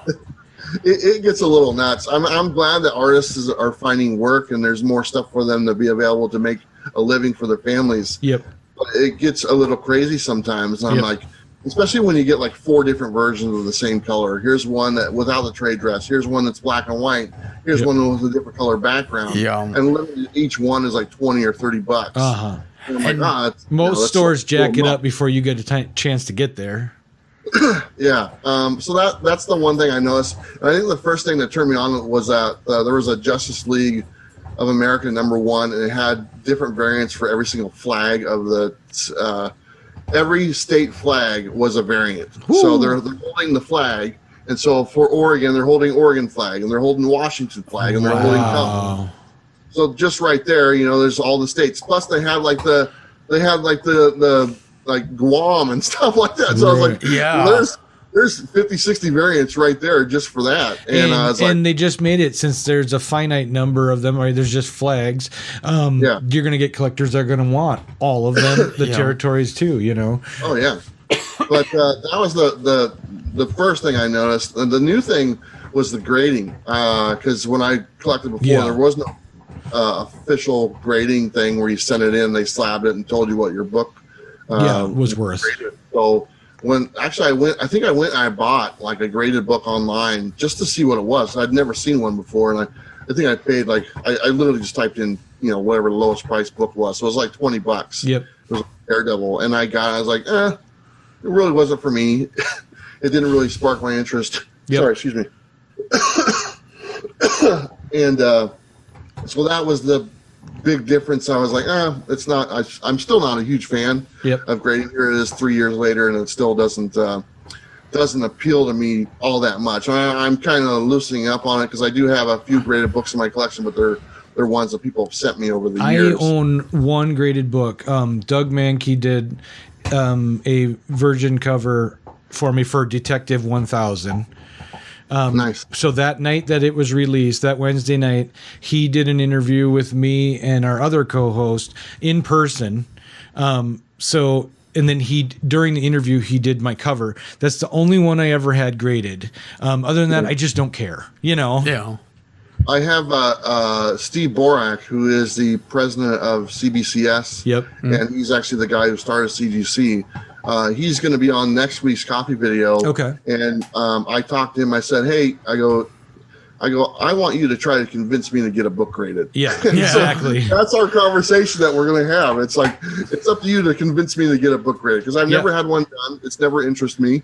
It gets a little nuts. I'm glad that artists are finding work and there's more stuff for them to be available to make a living for their families. Yep. But it gets a little crazy sometimes. And I'm like, especially when you get like 4 different versions of the same color. Here's one that without the trade dress. Here's one that's black and white. Here's one with a different color background. Yeah. And literally each one is like $20 or $30. Uh-huh. And I'm most stores jack it up before you get a chance to get there. Yeah. So that's the one thing I noticed. And I think the first thing that turned me on was that there was a Justice League of America #1, and it had different variants for every single flag of the every state flag was a variant. Ooh. So they're holding the flag, and so for Oregon they're holding Oregon flag, and they're holding Washington flag, and they're holding California. So just right there, there's all the states. Plus they had like the like Guam and stuff like that. So I was like, well, there's 50, 60 variants right there just for that. And they just made it, since there's a finite number of them, or there's just flags. You're going to get collectors that are going to want all of them, the territories too, Oh, yeah. But that was the first thing I noticed. The new thing was the grading. Because when I collected before, there was no official grading thing where you sent it in, they slabbed it and told you what your book was worth. Graded. So when actually I think I went and I bought like a graded book online just to see what it was. I'd never seen one before, and I think I paid like I literally just typed in whatever the lowest price book was. So it was like $20. Yep. It was Daredevil, and I was like, it really wasn't for me. It didn't really spark my interest. Yep. Sorry, excuse me. And so that was the big difference. I was like, it's not. I'm still not a huge fan of grading. Here it is 3 years later, and it still doesn't appeal to me all that much. I'm kind of loosening up on it because I do have a few graded books in my collection, but they're ones that people have sent me over the years. I own one graded book. Doug Mankey did a virgin cover for me for Detective 1000. Nice. So that night that it was released, that Wednesday night, he did an interview with me and our other co-host in person. And then during the interview, he did my cover. That's the only one I ever had graded. Other than that, I just don't care, Yeah. I have Steve Borak, who is the president of CBCS. Yep. And he's actually the guy who started CGC. He's going to be on next week's coffee video. Okay. And I talked to him. I said, hey, I want you to try to convince me to get a book graded. Yeah, So exactly. that's our conversation that we're going to have. It's like, it's up to you to convince me to get a book graded, because I've never had one done. It's never interested me.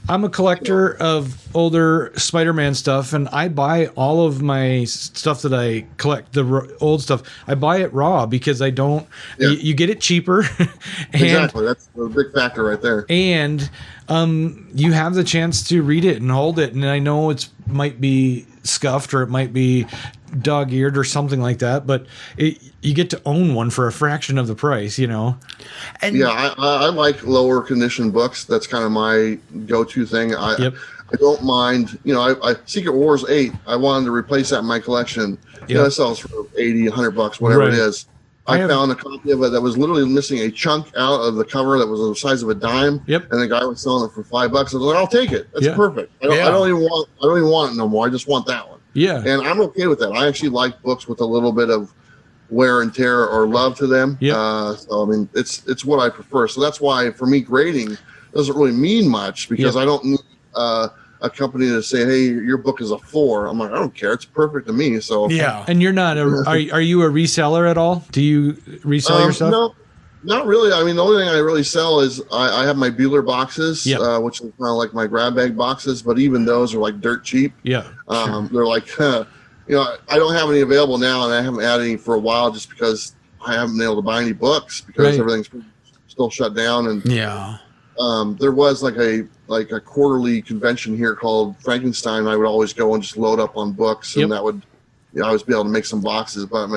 I'm a collector of older Spider-Man stuff, and I buy all of my stuff that I collect, the old stuff. I buy it raw because I don't. Yeah. You get it cheaper. And, exactly, that's a big factor right there. And you have the chance to read it and hold it, and I know it might be scuffed or it might be dog-eared or something like that, but you get to own one for a fraction of the price, you know. And yeah, I like lower condition books. That's kind of my go-to thing. I don't mind, you know, I Secret Wars 8, I wanted to replace that in my collection. You know, it sells for 80, $100, whatever it is. I found a copy of it that was literally missing a chunk out of the cover that was the size of a dime. Yep. And the guy was selling it for $5. I was like, I'll take it. That's perfect. I don't even want it no more. I just want that one. Yeah. And I'm okay with that. I actually like books with a little bit of wear and tear or love to them. Yeah. So I mean, it's what I prefer. So that's why for me, grading doesn't really mean much, because I don't need a company to say, hey, your book is a 4. I'm like, I don't care. It's perfect to me. So yeah. And you're not are you a reseller at all? Do you resell your stuff? No, not really. I mean, the only thing I really sell is I have my Bueller boxes, which is kind of like my grab bag boxes, but even those are like dirt cheap. Yeah. They're like, you know, I don't have any available now, and I haven't had any for a while just because I haven't been able to buy any books because everything's still shut down. And there was like a quarterly convention here called Frankenstein. I would always go and just load up on books, and that would, you know, I was be able to make some boxes. But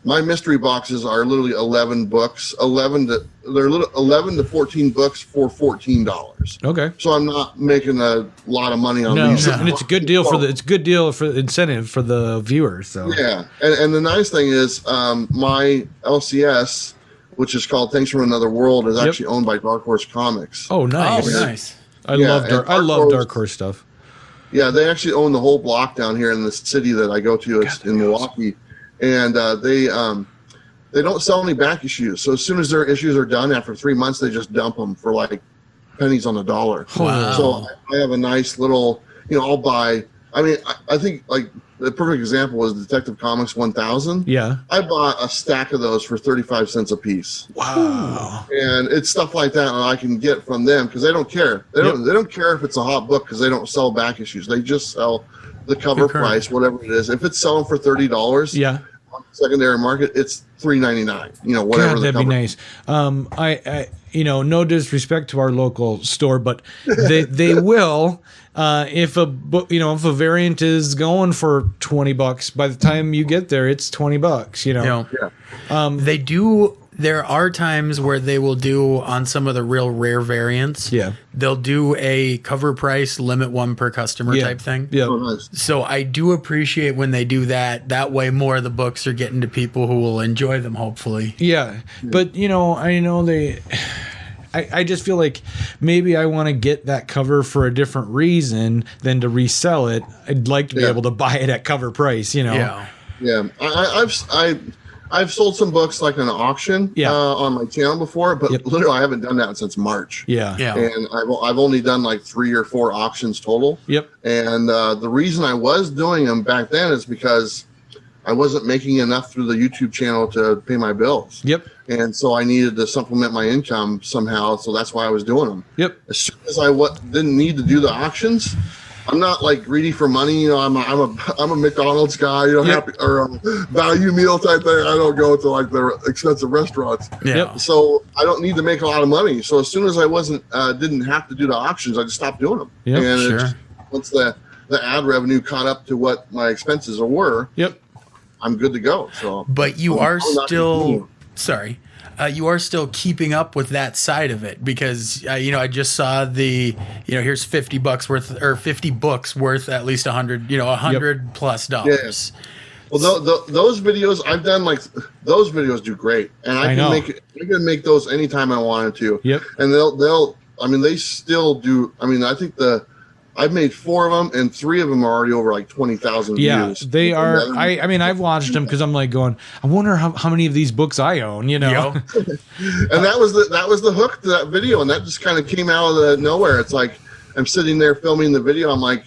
my mystery boxes are literally 11 books, 11 to 14 books for $14. Okay. So I'm not making a lot of money on these. And it's a good deal for the incentive for the viewers. So yeah, and the nice thing is, my LCS, which is called Things from Another World, is actually owned by Dark Horse Comics. Oh, nice. Oh, nice. I love Dark Horse stuff. Yeah, they actually own the whole block down here in the city that I go to. It's in Milwaukee. And they don't sell any back issues. So as soon as their issues are done, after 3 months, they just dump them for like pennies on the dollar. Wow. So I have a nice little, you know, I'll buy. I mean, I think like the perfect example was Detective Comics 1000. Yeah. I bought a stack of those for 35 cents a piece. Wow. And it's stuff like that that I can get from them because they don't care. They don't care if it's a hot book because they don't sell back issues. They just sell the cover price, whatever it is. If it's selling for $30, on the secondary market, it's $3.99. You know, whatever. God, that'd be nice. I you know, no disrespect to our local store, but they will. If a book, you know, if a variant is going for $20, by the time you get there, it's $20. You know, they do. There are times where they will do on some of the real rare variants. Yeah, they'll do a cover price limit one per customer type thing. Yeah. Oh, nice. So I do appreciate when they do that. That way, more of the books are getting to people who will enjoy them. Hopefully. Yeah, but you know, I know they. I just feel like maybe I want to get that cover for a different reason than to resell it. I'd like to be able to buy it at cover price, you know? Yeah. I've sold some books like an auction on my channel before, but literally I haven't done that since March. Yeah. And I've only done like 3 or 4 auctions total. Yep. And the reason I was doing them back then is because I wasn't making enough through the YouTube channel to pay my bills. Yep. And so I needed to supplement my income somehow. So that's why I was doing them. Yep. As soon as I didn't need to do the auctions, I'm not like greedy for money. You know, I'm a McDonald's guy, you know, happy or value meal type thing. I don't go to like the expensive restaurants. Yeah. So I don't need to make a lot of money. So as soon as I didn't have to do the auctions, I just stopped doing them. Yep. And once the ad revenue caught up to what my expenses were, I'm good to go. So, but you are still you are still keeping up with that side of it because you know, I just saw here's $50 worth or 50 books worth at least $100 $100+ Well, those videos I've done, like those videos do great, and I can make those anytime I wanted to. Yep. And they'll I mean, they still do. I mean, I think the I've made 4 of them, and 3 of them are already over like 20,000 Yeah, views. they are. I mean, I've watched them because I'm like going, I wonder how many of these books I own, you know? And that was the hook to that video, and that just kind of came out of the nowhere. It's like I'm sitting there filming the video. I'm like,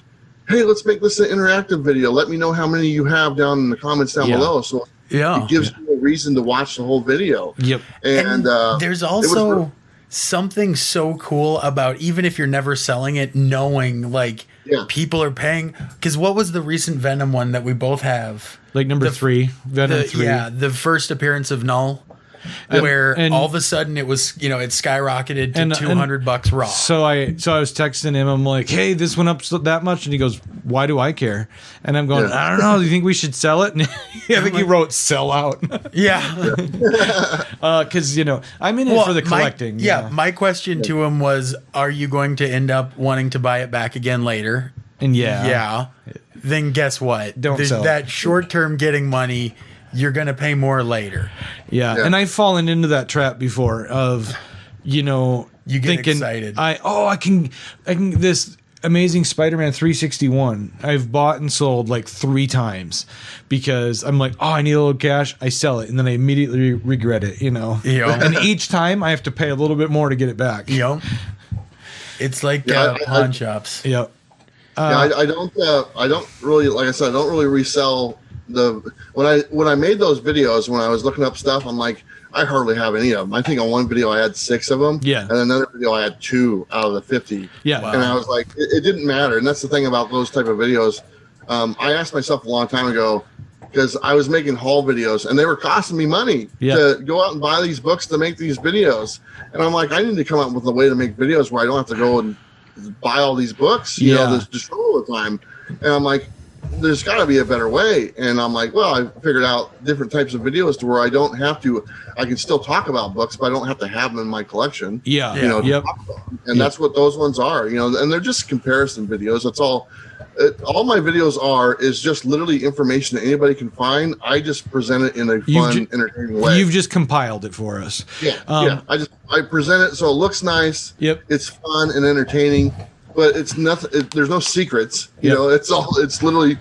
hey, let's make this an interactive video. Let me know how many you have down in the comments down below. So it gives you a reason to watch the whole video. Yep. And there's also something so cool about, even if you're never selling it, knowing like people are paying. Because what was the recent Venom one that we both have? Like number 3, Venom 3. Yeah, the first appearance of Null. Where all of a sudden it was, it skyrocketed to $200 raw. So I was texting him. I'm like, "Hey, this went up that much," and he goes, "Why do I care?" And I'm going, "I don't know. Do you think we should sell it?" And I think he wrote "sell out." Because I'm in it for the collecting. My question to him was, "Are you going to end up wanting to buy it back again later?" And Then guess what? Don't sell that short term getting money. You're going to pay more later. Yeah. And I've fallen into that trap before of, you get thinking, excited. I can this Amazing Spider-Man 361. I've bought and sold like 3 times because I'm like, I need a little cash. I sell it. And then I immediately regret it, And each time I have to pay a little bit more to get it back. It's like pawn shops. Yep. I don't really, like I said, I don't really resell when I made those videos, when I was looking up stuff, I'm like, I hardly have any of them. I think on one video I had 6 of them. Yeah. And another video I had 2 out of the 50. Yeah. Wow. And I was like, it didn't matter. And that's the thing about those type of videos. I asked myself a long time ago, because I was making haul videos and they were costing me money to go out and buy these books to make these videos. And I'm like, I need to come up with a way to make videos where I don't have to go and buy all these books, just all the time. And I'm like, there's got to be a better way. And I'm like, well, I figured out different types of videos to where I can still talk about books, but I don't have to have them in my collection. Yeah. And that's what those ones are, and they're just comparison videos. That's all. All my videos is just literally information that anybody can find. I just present it in a fun, entertaining way. You've just compiled it for us. I present it so it looks nice. Yep. It's fun and entertaining. But it's nothing. There's no secrets. It's literally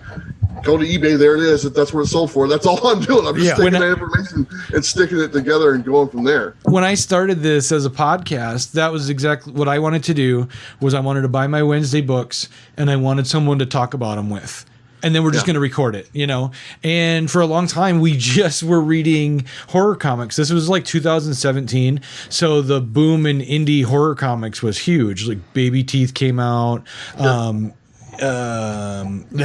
go to eBay. There it is. That's what it's sold for. That's all I'm doing. I'm just taking that information and sticking it together and going from there. When I started this as a podcast, that was exactly what I wanted to do. Was I wanted to buy my Wednesday books and I wanted someone to talk about them with. And then we're just going to record it, And for a long time, we just were reading horror comics. This was like 2017. So the boom in indie horror comics was huge. Like Baby Teeth came out. There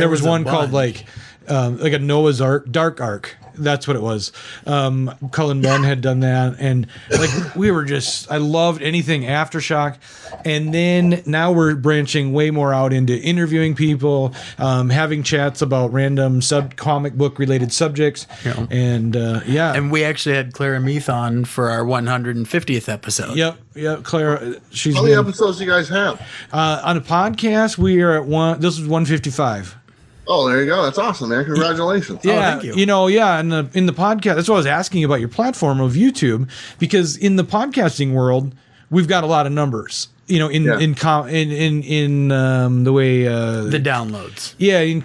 was one called like a Noah's Ark, Dark Ark. That's what it was. Cullen Bunn had done that. And like I loved anything Aftershock. And then now we're branching way more out into interviewing people, having chats about random comic book related subjects. And And we actually had Clara Meath on for our 150th episode. Yep. Clara, she's how many episodes do you guys have? On a podcast, we are at this is 155. Oh, there you go. That's awesome, man. Congratulations. Yeah, thank you. In the podcast, that's what I was asking about your platform of YouTube, because in the podcasting world, we've got a lot of numbers. In the way the downloads. Yeah, in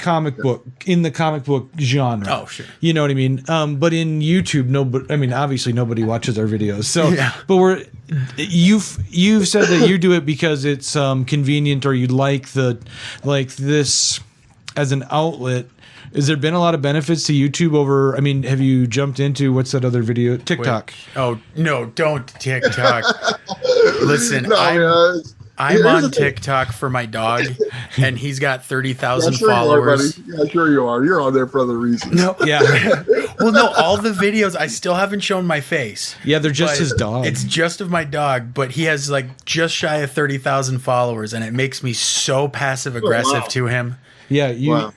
the comic book genre. Oh, sure. You know what I mean? But in YouTube, obviously nobody watches our videos. So, but you've said that you do it because it's convenient, or you like this as an outlet. Has there been a lot of benefits to YouTube over? Have you jumped into what's that other video? TikTok. Oh no, don't TikTok. Listen, I'm on TikTok for my dog, and he's got 30,000 followers. Yeah, sure you are. You're on there for other reasons. No, yeah. Well, no, all the videos I still haven't shown my face. Yeah, they're just his dog. It's just of my dog, but he has like just shy of 30,000 followers, and it makes me so passive aggressive to him. Yeah, you. Wow.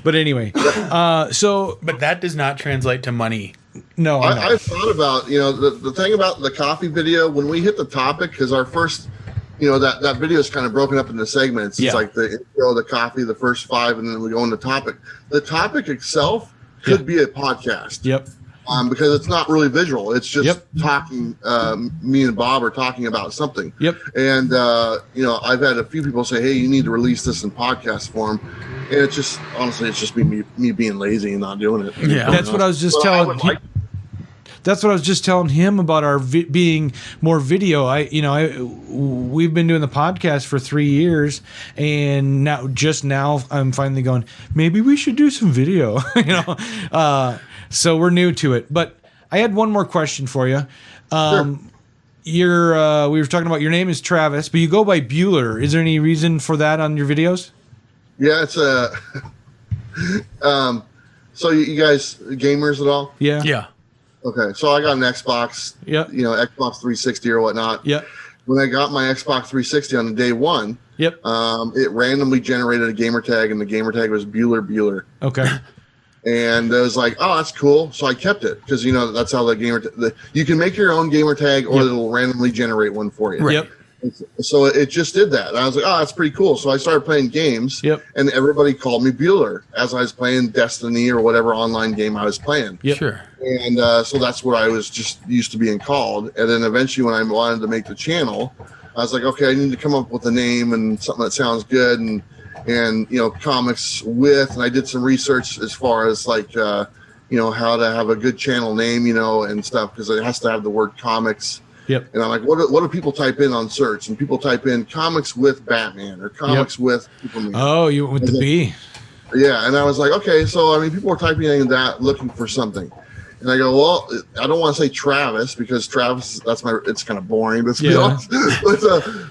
But anyway, but that does not translate to money. No, I've thought about the thing about the coffee video when we hit the topic, because our first that video is kind of broken up into segments. It's like the intro, the coffee, the first 5, and then we go into topic. The topic itself could be a podcast. Yep. because it's not really visual. It's just Yep. talking. Me and Bob are talking about something. Yep. And I've had a few people say, "Hey, you need to release this in podcast form," and it's just honestly, it's just me being lazy and not doing it. Yeah. That's what I was just telling. That's what I was just telling him about our being more video. We've been doing the podcast for 3 years, and now I'm finally going, maybe we should do some video, so we're new to it. But I had one more question for you. Sure. We were talking about your name is Travis, but you go by Bueller. Is there any reason for that on your videos? Yeah, it's a. So you guys gamers at all? Yeah. Yeah. Okay, so I got an Xbox. Yeah. Xbox 360 or whatnot. Yeah. When I got my Xbox 360 on the day one, Yep. it randomly generated a gamer tag, and the gamer tag was Bueller. Okay. And I was like, oh, that's cool. So I kept it because that's how the gamer. You can make your own gamer tag, or Yep. it'll randomly generate one for you. Right. Yep. So it just did that. And I was like, oh, that's pretty cool. So I started playing games. Yep. And everybody called me Bueller as I was playing Destiny or whatever online game I was playing. Yep. Sure. And so that's what I was just used to being called. And then eventually, when I wanted to make the channel, I was like, okay, I need to come up with a name and something that sounds good, and comics with. And I did some research as far as like how to have a good channel name, and stuff, because it has to have the word comics. Yep. And I'm like, what do people type in on search? And people type in comics with Batman or comics with Superman. Oh, you went with the B. Yeah, and I was like, okay, so people are typing in that looking for something, and I go, well, I don't want to say Travis because Travis, it's kind of boring. Let's be honest. But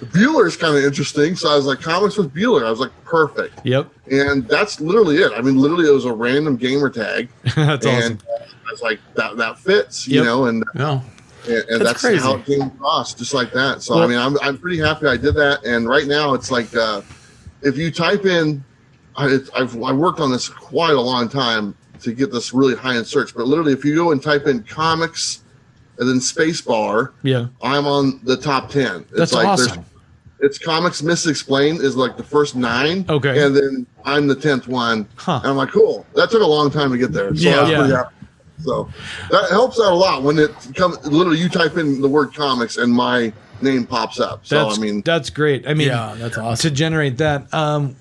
Bueller's kind of interesting, so I was like, comics with Bueller. I was like, perfect. Yep. And that's literally it. I mean, literally, it was a random gamer tag. That's awesome. I was like, that fits, Yep. and. No. And that's crazy. how it came across, just like that. So, I'm pretty happy I did that. And right now, it's like if you type in, I've worked on this quite a long time to get this really high in search. But literally, if you go and type in comics and then space bar, I'm on the top 10. That's awesome. It's comics misexplained is like the first 9. Okay. And then I'm the 10th one. Huh. And I'm like, cool. That took a long time to get there. So I was pretty happy. So that helps out a lot when it comes. Literally, you type in the word comics and my name pops up. So that's great. I mean, Yeah, that's awesome. to generate that.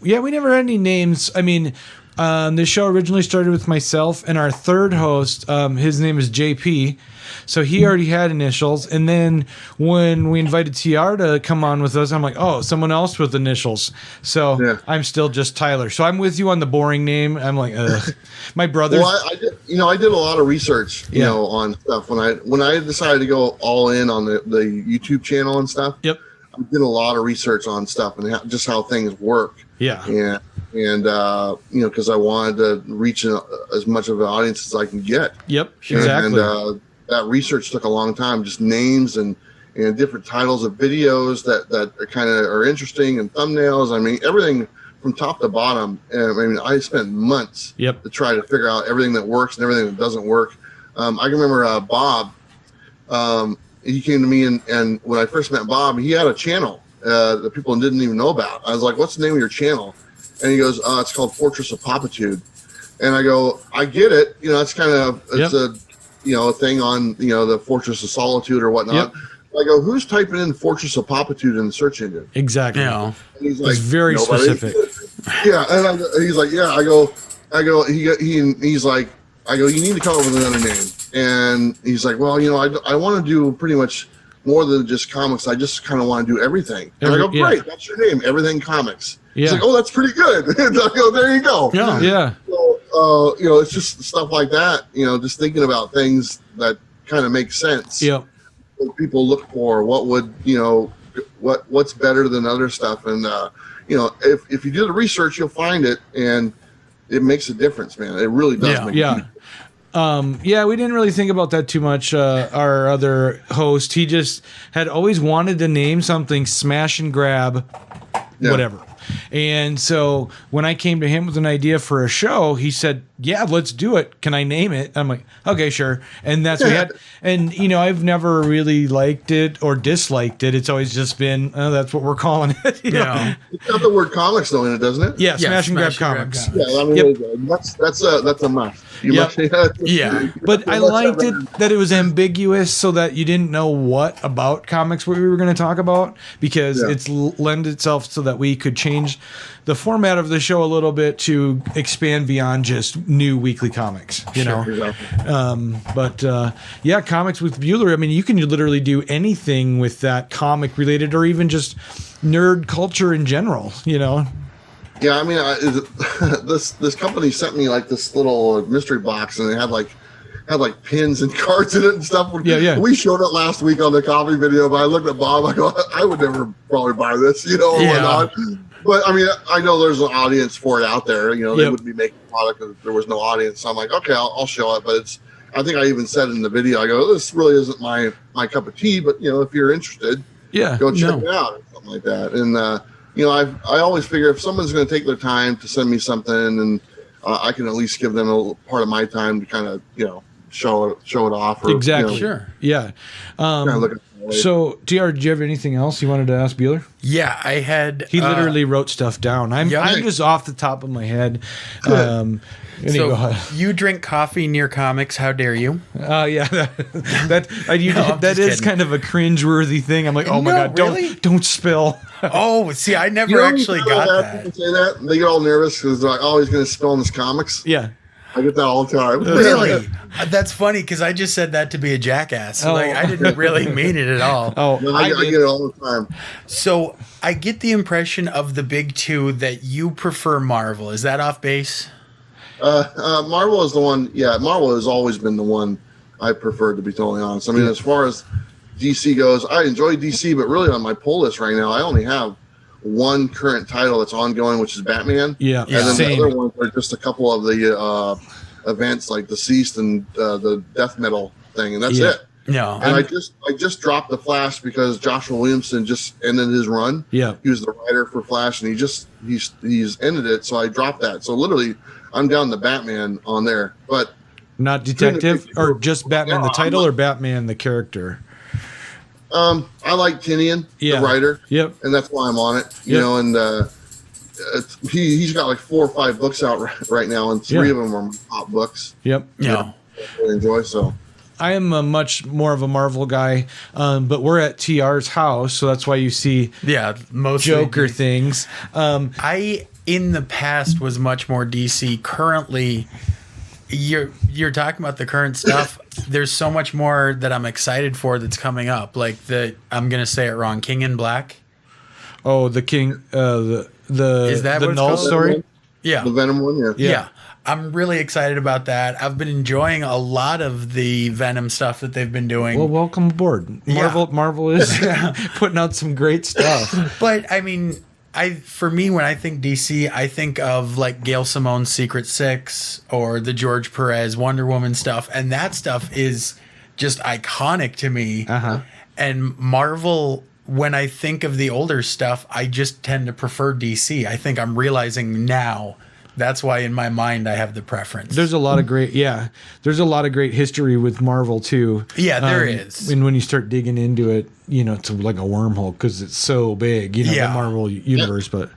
We never had any names. I mean, the show originally started with myself and our third host. His name is JP. So he already had initials. And then when we invited TR to come on with us, I'm like, oh, someone else with initials. So I'm still just Tyler. So I'm with you on the boring name. I'm like, ugh. My brother. Well, I did a lot of research, on stuff when I decided to go all in on the YouTube channel and stuff. Yep. I did a lot of research on stuff and just how things work. Yeah. And because I wanted to reach as much of an audience as I can get. Yep. Exactly. And that research took a long time, just names and different titles of videos that are interesting, and thumbnails. I mean, everything from top to bottom. I spent months to try to figure out everything that works and everything that doesn't work. I can remember Bob. He came to me, and when I first met Bob, he had a channel that people didn't even know about. I was like, what's the name of your channel? And he goes, it's called Fortress of Popitude. And I go, I get it. It's kind of, a thing on, the Fortress of Solitude or whatnot. I go, who's typing in Fortress of Popitude in the search engine? Exactly. Yeah. And he's like, it's very nobody. specific. Yeah. And he's like, yeah. I go, he's like, I go, you need to come up with another name. And he's like, well, I want to do pretty much more than just comics. I just kind of want to do everything. And I go, great, that's your name, Everything Comics. He's like, oh, that's pretty good. And I go, there you go. Yeah. Yeah. So, it's just stuff like that, just thinking about things that kind of make sense. Yeah. What people look for, what would, what's better than other stuff. And, if you do the research, you'll find it, and it makes a difference, man. It really does make a difference. We didn't really think about that too much. Our other host, he just had always wanted to name something smash and grab, whatever. And so when I came to him with an idea for a show, he said, yeah, let's do it. Can I name it? I'm like, okay, sure. And that's what we had. And, I've never really liked it or disliked it. It's always just been, oh, that's what we're calling it. you know? It's got the word comics though in it, doesn't it? Yeah, Smash and Grab Comics. Yeah, I mean, that's a must. Yeah. But I liked it that it was ambiguous so that you didn't know what about comics we were going to talk about, because it's lend itself so that we could change the format of the show a little bit to expand beyond just new weekly comics, know. Exactly. But comics with Bueller. I mean, you can literally do anything with that comic related, or even just nerd culture in general. Yeah, I mean, this company sent me like this little mystery box, and it had like pins and cards in it and stuff. Yeah. We showed it last week on the coffee video, but I looked at Bob. I go, I would never probably buy this, or whatnot. But I mean, I know there's an audience for it out there. They wouldn't be making a product if there was no audience. So I'm like, okay, I'll show it. But I think I even said in the video, I go, this really isn't my cup of tea. But if you're interested, go check it out or something like that. And I always figure if someone's going to take their time to send me something, and I can at least give them a part of my time to kind of show it off. Or, exactly. Sure. Yeah. So, TR, did you have anything else you wanted to ask Bueller? Yeah, I had. He literally wrote stuff down. I'm just off the top of my head. So you drink coffee near comics? How dare you? Yeah, that is kind of a cringe-worthy thing. I'm like, oh my god, really? don't spill. Oh, see, I never actually got that. People say that, they get all nervous because they're like, oh, he's going to spill in his comics. Yeah. I get that all the time. Really? That's funny because I just said that to be a jackass. I didn't really mean it at all. I get it all the time. So I get the impression of the big two that you prefer Marvel. Is that off base? Marvel is the one. Yeah, Marvel has always been the one I prefer, to be totally honest. I mean, as far as DC goes, I enjoy DC, but really on my pull list right now, I only have one current title that's ongoing, which is Batman. Yeah, and then the other ones are just a couple of the events like Deceased and the death metal thing, and that's it. Yeah, and I just dropped the Flash because Joshua Williamson just ended his run. Yeah, he was the writer for Flash, and he's ended it, so I dropped that. So literally, I'm down to Batman on there, but not Detective or just Batman the title or Batman the character. I like Tinian, the writer. Yep. And that's why I'm on it. You know, and he's got like 4 or 5 books out right now, and 3 of them are top books. Yep. Yeah. I really enjoy so. I am a much more of a Marvel guy, but we're at TR's house, so that's why you see most Joker things. I in the past was much more DC. Currently, you're talking about the current stuff. There's so much more that I'm excited for that's coming up. Like I'm gonna say it wrong. King in Black. Oh, the King. Is that the Null story? Yeah, the Venom one. Yeah. I'm really excited about that. I've been enjoying a lot of the Venom stuff that they've been doing. Well, welcome aboard. Marvel is putting out some great stuff. But I mean, for me, when I think DC, I think of like Gail Simone's Secret Six or the George Perez Wonder Woman stuff, and that stuff is just iconic to me. And Marvel, when I think of the older stuff, I just tend to prefer DC. I think I'm realizing now. That's why in my mind I have the preference. There's a lot of great, there's a lot of great history with Marvel too. Yeah, there is. And when you start digging into it, it's like a wormhole because it's so big, the Marvel universe. But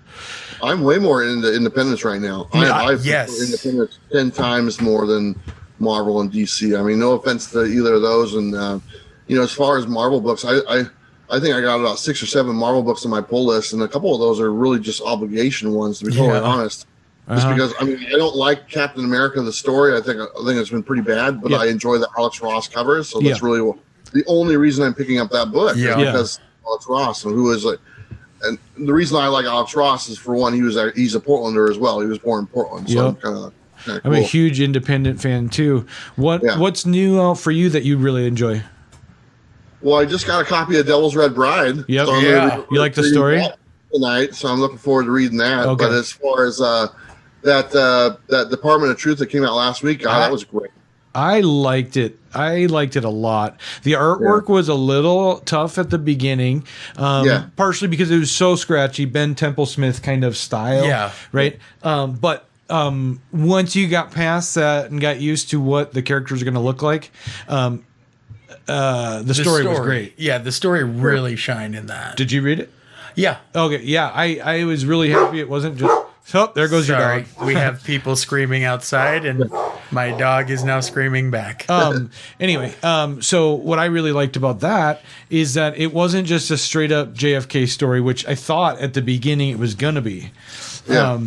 I'm way more into Independence right now. I've Independence 10 times more than Marvel and DC. I mean, no offense to either of those. And as far as Marvel books, I think I got about 6 or 7 Marvel books on my pull list, and a couple of those are really just obligation ones, to be totally honest. Just because I don't like Captain America the story. I think it's been pretty bad, but I enjoy the Alex Ross covers, so that's really the only reason I'm picking up that book. Because Alex Ross, who is and the reason I like Alex Ross is, for one, he's a Portlander as well. He was born in Portland, so I'm kind of cool. I'm a huge independent fan too. What's new out for you that you really enjoy? Well, I just got a copy of Devil's Red Bride. Yep. So you like the story? Tonight, so I'm looking forward to reading that. Okay. But as far as that Department of Truth that came out last week, that was great. I liked it. I liked it a lot. The artwork was a little tough at the beginning, partially because it was so scratchy, Ben Temple Smith kind of style. Yeah. Right. But once you got past that and got used to what the characters are going to look like, the story was great. Yeah, the story really shined in that. Did you read it? Yeah. Okay. Yeah, I was really happy it wasn't just. Oh, there goes your dog. We have people screaming outside, and my dog is now screaming back. Anyway, so what I really liked about that is that it wasn't just a straight up JFK story, which I thought at the beginning it was gonna be. Yeah.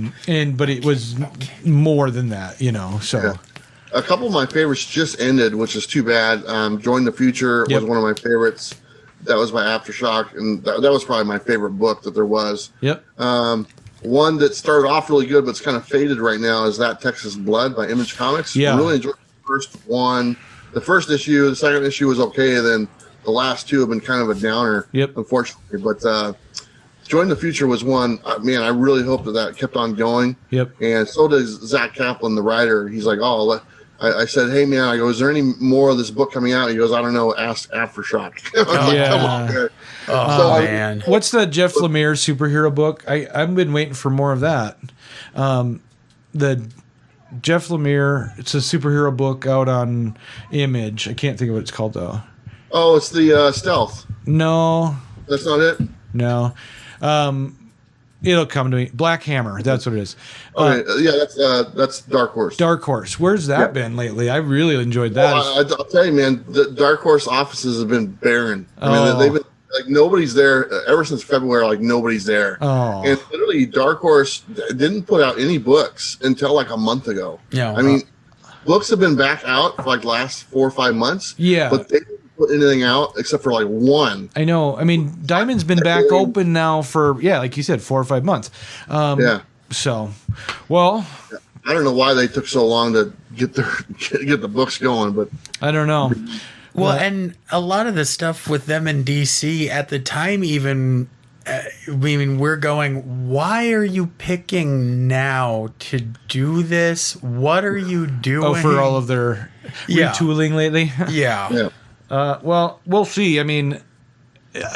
But it was more than that, So Yeah. A couple of my favorites just ended, which is too bad. Join the Future was one of my favorites. That was by Aftershock, and that was probably my favorite book that there was. Yep. One that started off really good, but it's kind of faded right now, is That Texas Blood by Image Comics. Yeah. I really enjoyed the first one. The first issue, the second issue was okay, and then the last two have been kind of a downer, unfortunately. But Join the Future was one, man, I really hope that kept on going. Yep. And so does Zach Kaplan, the writer. He's like, I said, hey, man, I go, is there any more of this book coming out? He goes, I don't know, ask Aftershock. I was like, come on, man. Man. What's the Jeff Lemire superhero book? I've been waiting for more of that. The Jeff Lemire, it's a superhero book out on Image. I can't think of what it's called, though. Oh, it's the Stealth. No. That's not it? No. It'll come to me. Black Hammer. That's what it is. Okay, that's Dark Horse. Dark Horse. Where's that been lately? I really enjoyed that. I'll tell you, man, the Dark Horse offices have been barren. I mean, they've been like nobody's there ever since February. Like nobody's there. Oh. And literally, Dark Horse didn't put out any books until like a month ago. Yeah. I mean, books have been back out for like the last 4 or 5 months. Yeah. But they didn't put anything out except for like one. I know. I mean, Diamond's been back open now for like you said, 4 or 5 months. So, well, I don't know why they took so long to get the books going, but I don't know. Well, and a lot of the stuff with them in DC at the time, even, we're going, why are you picking now to do this? What are you doing? Oh, for all of their retooling lately? Yeah. Well, we'll see. I mean,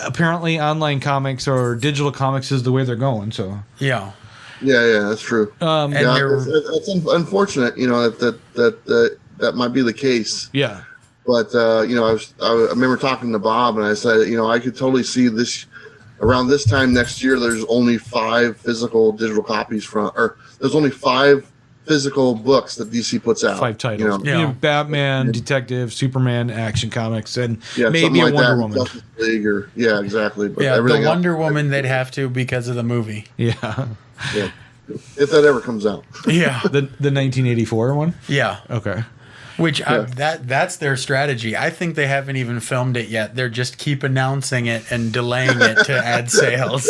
apparently online comics or digital comics is the way they're going, so. Yeah. Yeah, that's true. It's unfortunate, that might be the case. Yeah. But I remember talking to Bob, and I said, I could totally see this around this time next year. There's only 5 physical digital copies there's only 5 physical books that DC puts out. 5 titles. Batman, Detective, Superman, Action Comics, and maybe like a Wonder Woman. Justice League exactly. But the Wonder Woman they'd have to because of the movie. Yeah. Yeah. If that ever comes out. Yeah. The 1984 one? Yeah. Okay. Which that's their strategy. I think they haven't even filmed it yet. They're just keep announcing it and delaying it to add sales.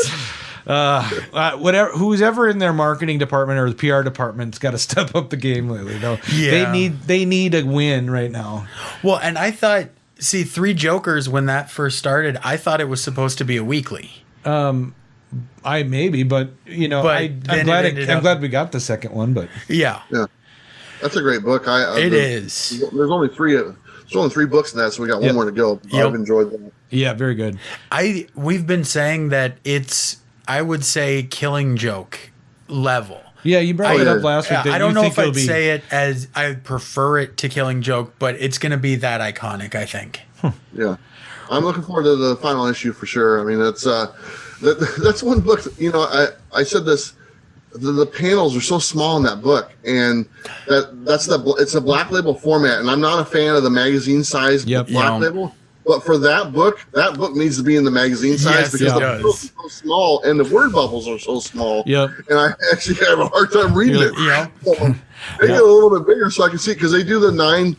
Who's ever in their marketing department or the PR department's got to step up the game lately, though. Yeah. They need a win right now. Well, and I thought, Three Jokers, when that first started, I thought it was supposed to be a weekly. I'm glad we got the second one, but yeah, that's a great book. It is. There's only 3. There's only 3 books in that, so we got one more to go. I've enjoyed that. Yeah, very good. We've been saying that it's, I would say, Killing Joke level. Yeah, you brought it up last week. I don't know if I'd say it as I prefer it to Killing Joke, but it's going to be that iconic, I think. Yeah, I'm looking forward to the final issue for sure. I mean, that's one book. I said this. The panels are so small in that book, and it's a black label format, and I'm not a fan of the magazine size black label. But for that book needs to be in the magazine size because the panels are so small and the word bubbles are so small. Yep. And I actually have a hard time reading it. Yeah. So they get a little bit bigger so I can see it because they do the nine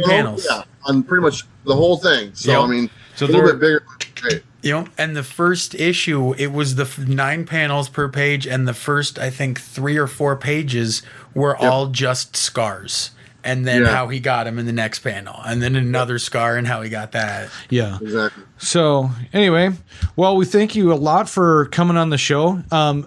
panels. Yeah, on pretty much the whole thing. So I mean, so a little bit bigger. Great. And the first issue, it was the 9 panels per page, and the first, I think, 3 or 4 pages were all just scars. And then how he got him in the next panel, and then another scar and how he got that. Yeah, exactly. So anyway, well, we thank you a lot for coming on the show.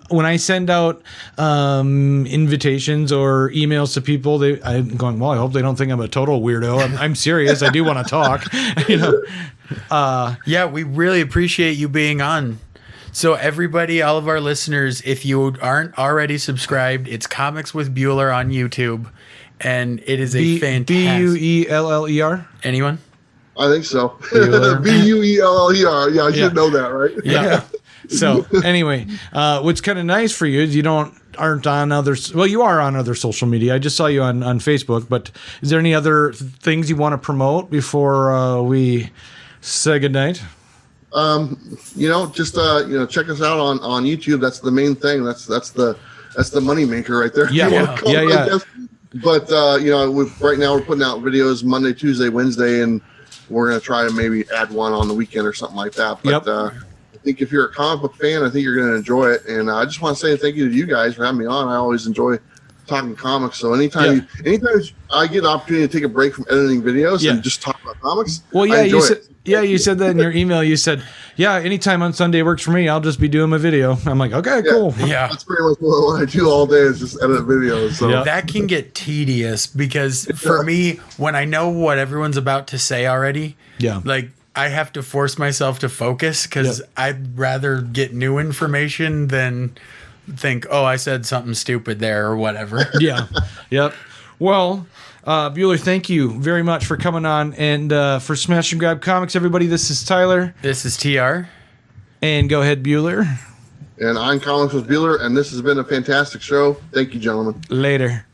When I send out invitations or emails to people, I'm going, well, I hope they don't think I'm a total weirdo. I'm serious. I do want to talk. Yeah, we really appreciate you being on. So everybody, all of our listeners, if you aren't already subscribed, it's Comics with Bueller on YouTube, and it is a fantastic. Bueller. Anyone? I think so. Bueller. Bueller. Yeah, I should know that, right? Yeah. So anyway, what's kind of nice for you is you aren't on others. Well, you are on other social media. I just saw you on Facebook. But is there any other things you want to promote before we say goodnight? Just check us out on YouTube. That's the main thing. That's the money maker right there. Yeah. But right now we're putting out videos Monday, Tuesday, Wednesday, and we're gonna try to maybe add one on the weekend or something like that. But I think if you're a comic book fan, I think you're gonna enjoy it. And I just want to say thank you to you guys for having me on. I always enjoy talking comics. So anytime I get an opportunity to take a break from editing videos and just talk about comics, well, I enjoy it. You said that in your email. You said, anytime on Sunday works for me. I'll just be doing my video. I'm like, okay, cool. Yeah. That's pretty much what I do all day is just edit videos. So that can get tedious because for me, when I know what everyone's about to say already, like I have to force myself to focus because I'd rather get new information than think, oh, I said something stupid there or whatever. Yep. Well, Bueller, thank you very much for coming on and for Smash and Grab Comics, everybody. This is Tyler. This is TR. And go ahead, Bueller. And I'm Comics with Bueller, and this has been a fantastic show. Thank you, gentlemen. Later.